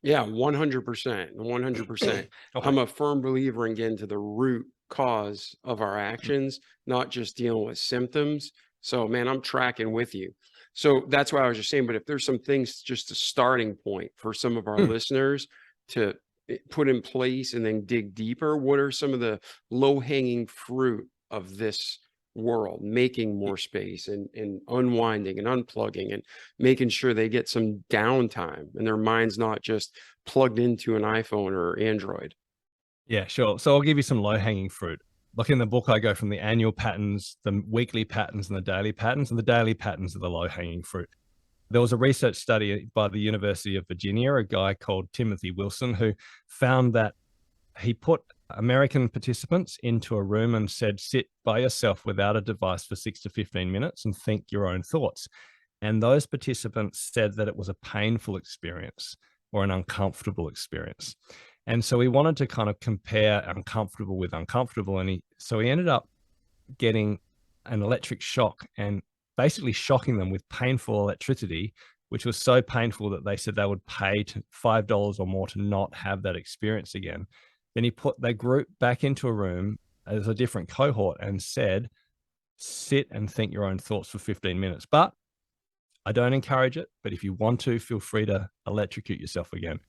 Yeah, 100%. 100%. I'm a firm believer in getting to the root cause of our actions, not just dealing with symptoms. So, man, I'm tracking with you. So that's why I was just saying, but if there's some things, just a starting point for some of our listeners to put in place and then dig deeper, what are some of the low-hanging fruit of this world, making more space and unwinding and unplugging and making sure they get some downtime and their mind's not just plugged into an iPhone or Android. Yeah, sure. So I'll give you some low-hanging fruit. Like in the book, I go from the annual patterns, the weekly patterns, and the daily patterns, and the daily patterns are the low-hanging fruit. There was a research study by the University of Virginia, a guy called Timothy Wilson, who found that he put American participants into a room and said, sit by yourself without a device for 6 to 15 minutes and think your own thoughts. And those participants said that it was a painful experience or an uncomfortable experience. And so he wanted to kind of compare uncomfortable with uncomfortable. And so he ended up getting an electric shock and basically shocking them with painful electricity, which was so painful that they said they would pay $5 or more to not have that experience again. Then he put their group back into a room as a different cohort and said, sit and think your own thoughts for 15 minutes. But I don't encourage it. But if you want to, feel free to electrocute yourself again.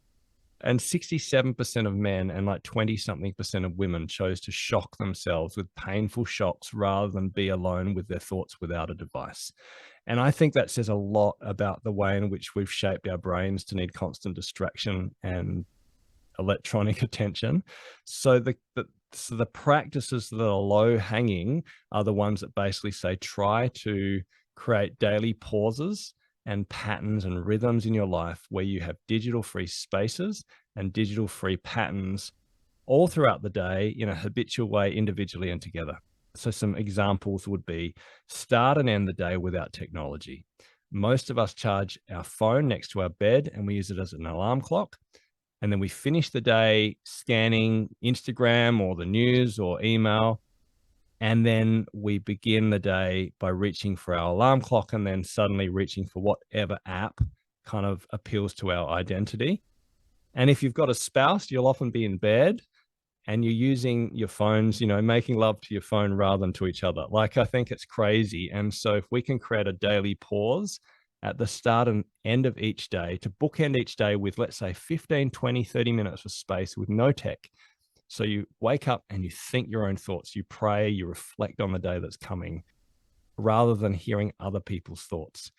And 67% of men and like 20-something% of women chose to shock themselves with painful shocks rather than be alone with their thoughts without a device. And I think that says a lot about the way in which we've shaped our brains to need constant distraction and electronic attention. So the practices that are low hanging are the ones that basically say, try to create daily pauses and patterns and rhythms in your life where you have digital free spaces and digital free patterns all throughout the day in a habitual way, individually and together. So some examples would be start and end the day without technology. Most of us charge our phone next to our bed and we use it as an alarm clock. And then we finish the day scanning Instagram or the news or email. And then we begin the day by reaching for our alarm clock and then suddenly reaching for whatever app kind of appeals to our identity. And if you've got a spouse, you'll often be in bed and you're using your phones, making love to your phone rather than to each other. Like, I think it's crazy. And so if we can create a daily pause at the start and end of each day to bookend each day with, let's say, 15, 20, 30 minutes of space with no tech. So you wake up and you think your own thoughts, you pray, you reflect on the day that's coming, rather than hearing other people's thoughts,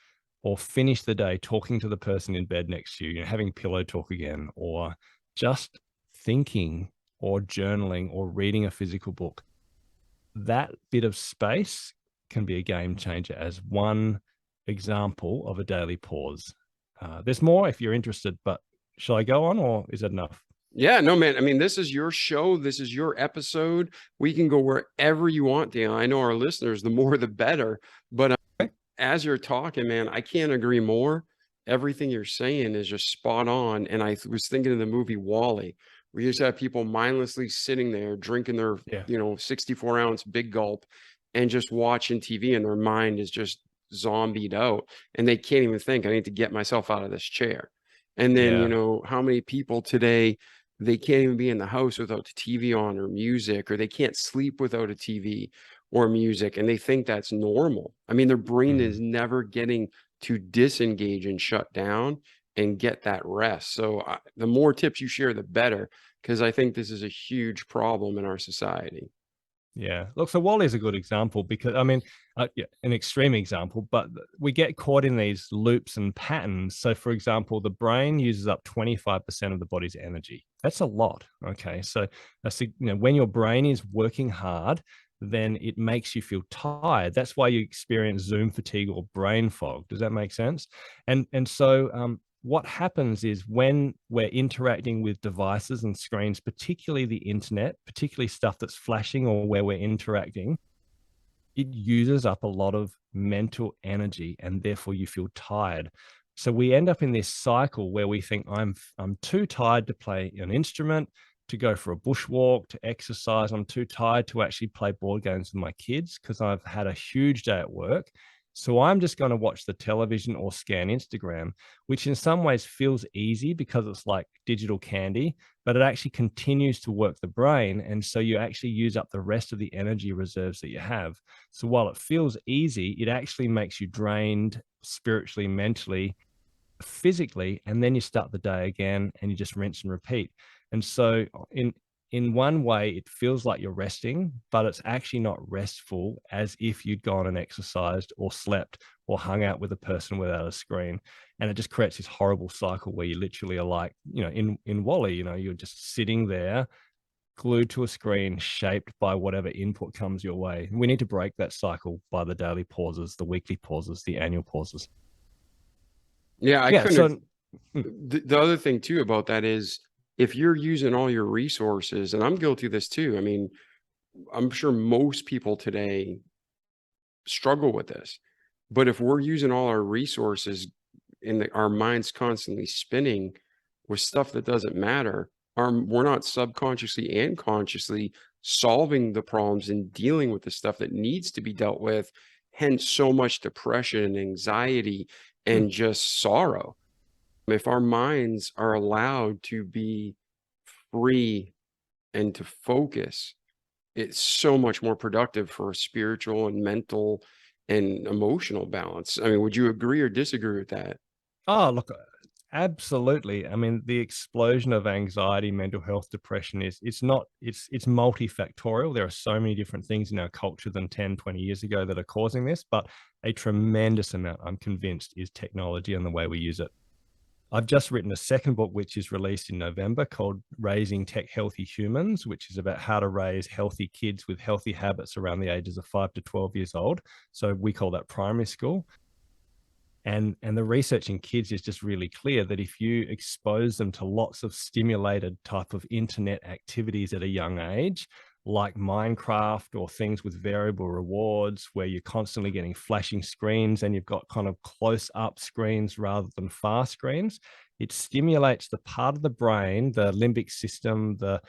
or finish the day talking to the person in bed next to you, having pillow talk again, or just thinking or journaling or reading a physical book. That bit of space can be a game changer as one example of a daily pause. There's more if you're interested, but shall I go on or is that enough? Yeah, no, man. I mean, this is your show. This is your episode. We can go wherever you want, Dan. I know our listeners, the more, the better. But as you're talking, man, I can't agree more. Everything you're saying is just spot on. And I was thinking of the movie WALL-E. We used to have people mindlessly sitting there drinking their, 64-ounce big gulp and just watching TV, and their mind is just zombied out. And they can't even think, I need to get myself out of this chair. And then, how many people today, they can't even be in the house without the TV on or music, or they can't sleep without a TV or music, and they think that's normal. I mean, their brain is never getting to disengage and shut down and get that rest. So the more tips you share, the better, because I think this is a huge problem in our society. Yeah. Look, so WALL-E is a good example because, an extreme example, but we get caught in these loops and patterns. So, for example, the brain uses up 25% of the body's energy. That's a lot. Okay. So, when your brain is working hard, then it makes you feel tired. That's why you experience Zoom fatigue or brain fog. Does that make sense? And so, what happens is when we're interacting with devices and screens, particularly the internet, particularly stuff that's flashing or where we're interacting, it uses up a lot of mental energy and therefore you feel tired. So we end up in this cycle where we think I'm too tired to play an instrument, to go for a bushwalk, to exercise. I'm too tired to actually play board games with my kids because I've had a huge day at work. So I'm just going to watch the television or scan Instagram, which in some ways feels easy because it's like digital candy, but it actually continues to work the brain. And so you actually use up the rest of the energy reserves that you have. So while it feels easy, it actually makes you drained spiritually, mentally, physically, and then you start the day again and you just rinse and repeat. And so in one way, it feels like you're resting, but it's actually not restful, as if you'd gone and exercised or slept or hung out with a person without a screen. And it just creates this horrible cycle where you literally are like, in Wall-E, you're just sitting there glued to a screen, shaped by whatever input comes your way. We need to break that cycle by the daily pauses, the weekly pauses, the annual pauses. Yeah, I Yeah. couldn't. So The other thing too about that is, if you're using all your resources, and I'm guilty of this too. I mean, I'm sure most people today struggle with this, but if we're using all our resources and our minds constantly spinning with stuff that doesn't matter, we're not subconsciously and consciously solving the problems and dealing with the stuff that needs to be dealt with. Hence, so much depression and anxiety and just sorrow. If our minds are allowed to be free and to focus, it's so much more productive for a spiritual and mental and emotional balance. I mean, would you agree or disagree with that? Oh, look, absolutely. I mean, the explosion of anxiety, mental health, depression it's multifactorial. There are so many different things in our culture than 10, 20 years ago that are causing this, but a tremendous amount, I'm convinced, is technology and the way we use it. I've just written a second book, which is released in November, called Raising Tech Healthy Humans, which is about how to raise healthy kids with healthy habits around the ages of 5 to 12 years old. So we call that primary school. And the research in kids is just really clear that if you expose them to lots of stimulated type of internet activities at a young age, like Minecraft or things with variable rewards, where you're constantly getting flashing screens and you've got kind of close up screens rather than far screens, it stimulates the part of the brain, the limbic system, the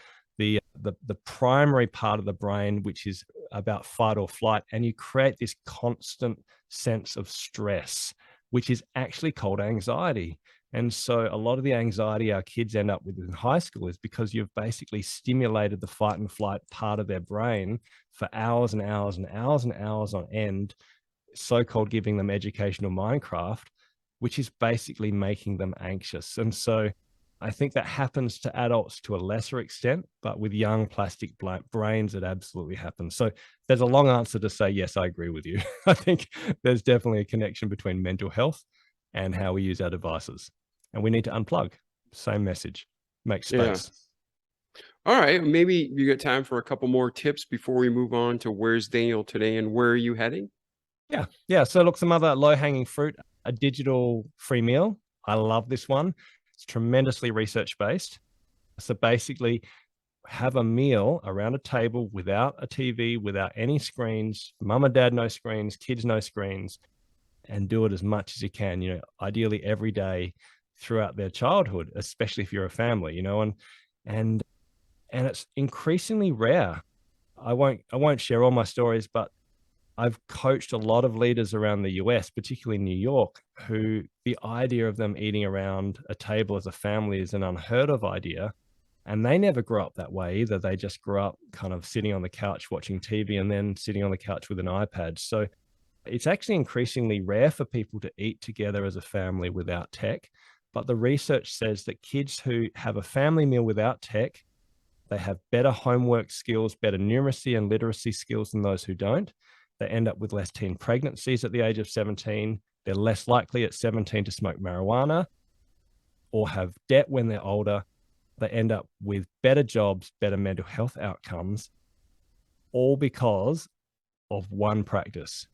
primary part of the brain, which is about fight or flight. And you create this constant sense of stress, which is actually called anxiety. And so a lot of the anxiety our kids end up with in high school is because you've basically stimulated the fight and flight part of their brain for hours and hours and hours and hours on end, so-called giving them educational Minecraft, which is basically making them anxious. And so I think that happens to adults to a lesser extent, but with young plastic brains, it absolutely happens. So there's a long answer to say, yes, I agree with you. I think there's definitely a connection between mental health and how we use our devices. And we need to unplug. Same message. Make space. Yeah. All right. Maybe you got time for a couple more tips before we move on to where's Daniel today and where are you heading? Yeah. Yeah. So look, some other low-hanging fruit, a digital free meal. I love this one. It's tremendously research-based. So basically, have a meal around a table without a TV, without any screens, mum and dad, no screens, kids, no screens, and do it as much as you can, ideally every day throughout their childhood, especially if you're a family, and it's increasingly rare. I won't share all my stories, but I've coached a lot of leaders around the US, particularly New York, who the idea of them eating around a table as a family is an unheard of idea. And they never grew up that way either. They just grew up kind of sitting on the couch watching TV and then sitting on the couch with an iPad. So it's actually increasingly rare for people to eat together as a family without tech. But the research says that kids who have a family meal without tech, they have better homework skills, better numeracy and literacy skills than those who don't. They end up with less teen pregnancies at the age of 17. They're less likely at 17 to smoke marijuana or have debt when they're older. They end up with better jobs, better mental health outcomes, all because of one practice.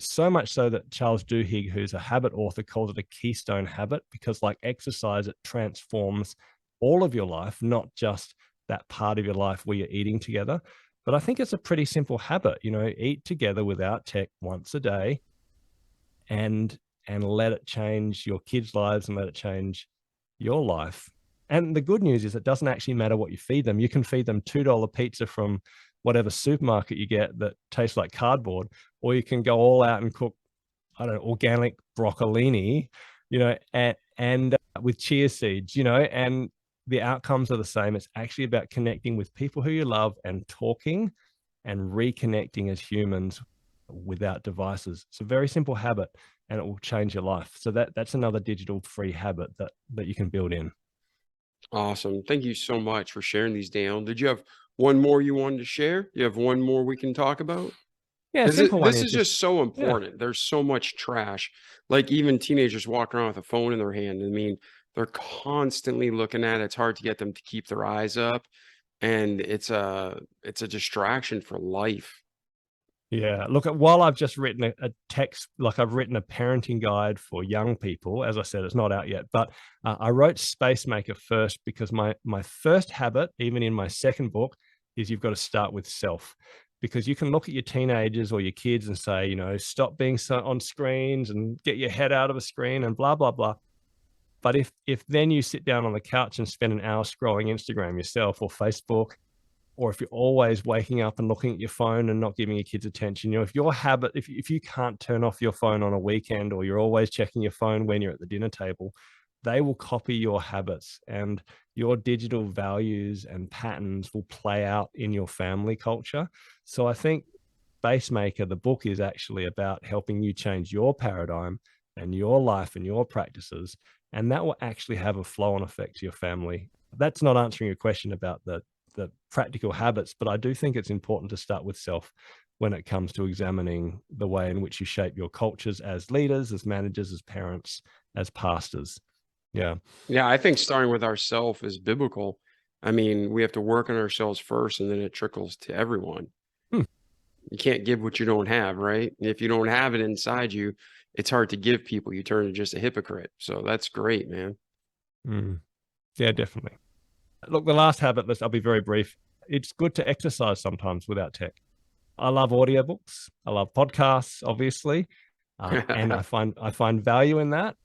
So much so that Charles Duhigg, who's a habit author, calls it a keystone habit, because like exercise, it transforms all of your life, not just that part of your life where you're eating together. But I think it's a pretty simple habit, eat together without tech once a day and let it change your kids' lives and let it change your life. And the good news is it doesn't actually matter what you feed them. You can feed them $2 pizza from whatever supermarket you get that tastes like cardboard, or you can go all out and cook, organic broccolini, and with chia seeds, and the outcomes are the same. It's actually about connecting with people who you love and talking and reconnecting as humans without devices. It's a very simple habit and it will change your life. So that's another digital free habit that you can build in. Awesome. Thank you so much for sharing these, Daniel. Did you have one more you wanted to share? You have one more we can talk about? Yeah, This simple one this is is just so yeah. important. There's so much trash. Like even teenagers walking around with a phone in their hand. I mean, they're constantly looking at it. It's hard to get them to keep their eyes up, and it's a distraction for life. Yeah. Look, while I've just written a text, like I've written a parenting guide for young people, as I said, it's not out yet, but I wrote Spacemaker first because my first habit, even in my second book, is you've got to start with self. Because you can look at your teenagers or your kids and say, stop being so on screens and get your head out of a screen and blah, blah, blah. But if then you sit down on the couch and spend an hour scrolling Instagram yourself or Facebook, or if you're always waking up and looking at your phone and not giving your kids attention, if your habit, if you can't turn off your phone on a weekend, or you're always checking your phone when you're at the dinner table, they will copy your habits, and your digital values and patterns will play out in your family culture. So I think Spacemaker, the book, is actually about helping you change your paradigm and your life and your practices. And that will actually have a flow on effect to your family. That's not answering your question about the practical habits, but I do think it's important to start with self when it comes to examining the way in which you shape your cultures as leaders, as managers, as parents, as pastors. Yeah. Yeah, I think starting with ourself is biblical. I mean, we have to work on ourselves first, and then it trickles to everyone. Hmm. You can't give what you don't have, right? If you don't have it inside you, it's hard to give people. You turn into just a hypocrite. So that's great, man. Yeah, definitely. Look, the last habit, I'll be very brief. It's good to exercise sometimes without tech. I love audiobooks. I love podcasts, obviously. And I find value in that.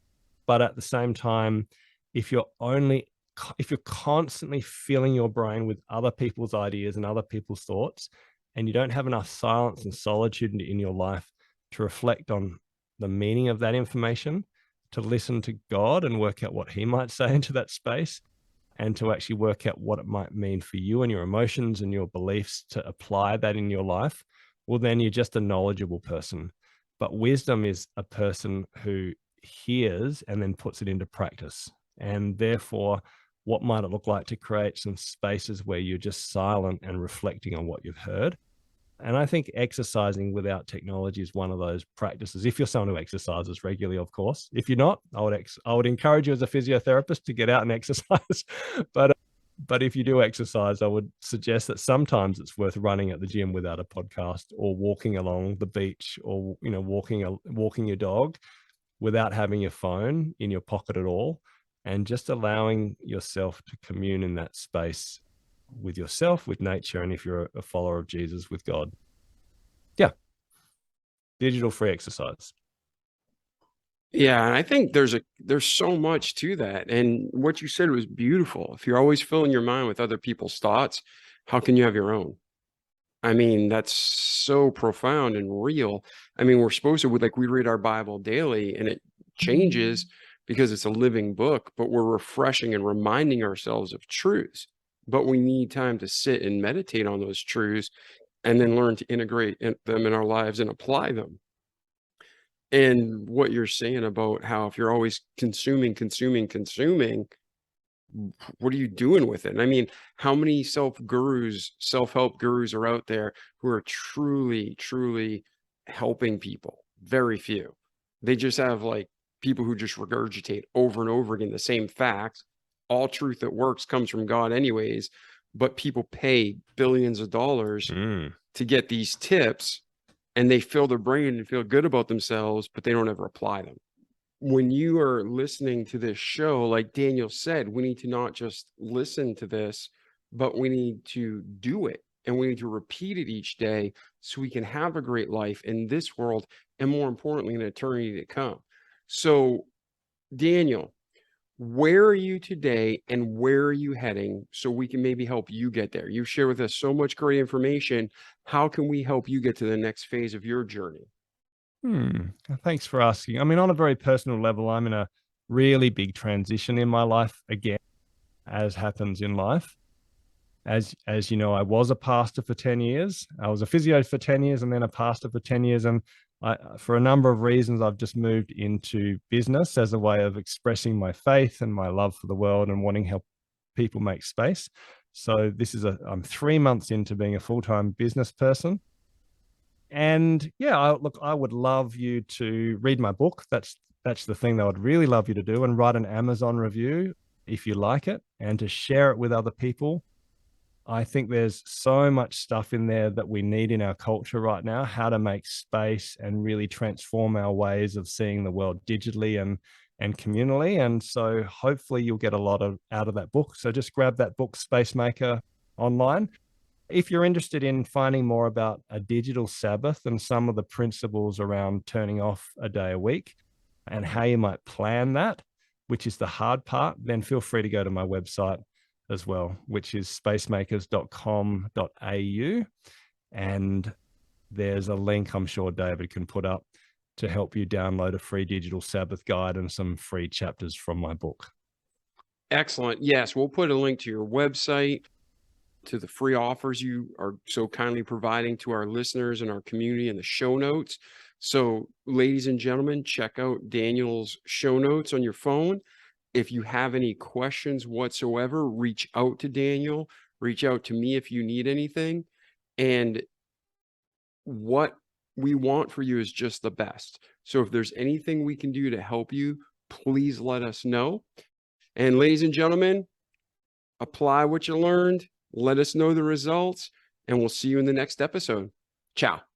But at the same time, if you're constantly filling your brain with other people's ideas and other people's thoughts, and you don't have enough silence and solitude in your life to reflect on the meaning of that information, to listen to God and work out what he might say into that space, and to actually work out what it might mean for you and your emotions and your beliefs to apply that in your life, well, then you're just a knowledgeable person. But wisdom is a person who hears and then puts it into practice. And therefore, what might it look like to create some spaces where you're just silent and reflecting on what you've heard? And I think exercising without technology is one of those practices. If you're someone who exercises regularly, of course. If you're not, I would encourage you as a physiotherapist to get out and exercise. But if you do exercise, I would suggest that sometimes it's worth running at the gym without a podcast, or walking along the beach, or walking your dog without having your phone in your pocket at all, and just allowing yourself to commune in that space with yourself, with nature, and if you're a follower of Jesus, with God. Yeah. Digital free exercise. Yeah, and I think there's so much to that. And what you said was beautiful. If you're always filling your mind with other people's thoughts, how can you have your own? I mean, that's so profound and real. I mean, we're supposed to, we read our Bible daily, and it changes because it's a living book, but we're refreshing and reminding ourselves of truths. But we need time to sit and meditate on those truths, and then learn to integrate them in our lives and apply them. And what you're saying about how if you're always consuming, what are you doing with it? And I mean, how many self-help gurus are out there who are truly, truly helping people? Very few. They just have people who just regurgitate over and over again the same facts. All truth that works comes from God anyways, but people pay billions of dollars to get these tips, and they fill their brain and feel good about themselves, but they don't ever apply them. When you are listening to this show, like Daniel said, we need to not just listen to this, but we need to do it, and we need to repeat it each day so we can have a great life in this world, and more importantly, in eternity to come. So, Daniel, where are you today and where are you heading so we can maybe help you get there? You share with us so much great information. How can we help you get to the next phase of your journey? Thanks for asking. I mean, on a very personal level, I'm in a really big transition in my life again, as happens in life. As you know, I was a pastor for 10 years. I was a physio for 10 years and then a pastor for 10 years. And for a number of reasons, I've just moved into business as a way of expressing my faith and my love for the world and wanting help people make space. So I'm 3 months into being a full-time business person. And yeah, I would love you to read my book. That's the thing that I would really love you to do, and write an Amazon review if you like it, and to share it with other people. I think there's so much stuff in there that we need in our culture right now, how to make space and really transform our ways of seeing the world digitally and communally. And so hopefully you'll get a lot out of that book. So just grab that book, Spacemaker, online. If you're interested in finding more about a digital Sabbath and some of the principles around turning off a day a week and how you might plan that, which is the hard part, then feel free to go to my website as well, which is spacemakers.com.au. And there's a link I'm sure David can put up to help you download a free digital Sabbath guide and some free chapters from my book. Excellent. Yes, we'll put a link to your website, to the free offers you are so kindly providing to our listeners and our community in the show notes. So, ladies and gentlemen, check out Daniel's show notes on your phone. If you have any questions whatsoever, reach out to Daniel, reach out to me if you need anything. And what we want for you is just the best. So if there's anything we can do to help you, please let us know. And ladies and gentlemen, apply what you learned. Let us know the results, and we'll see you in the next episode. Ciao.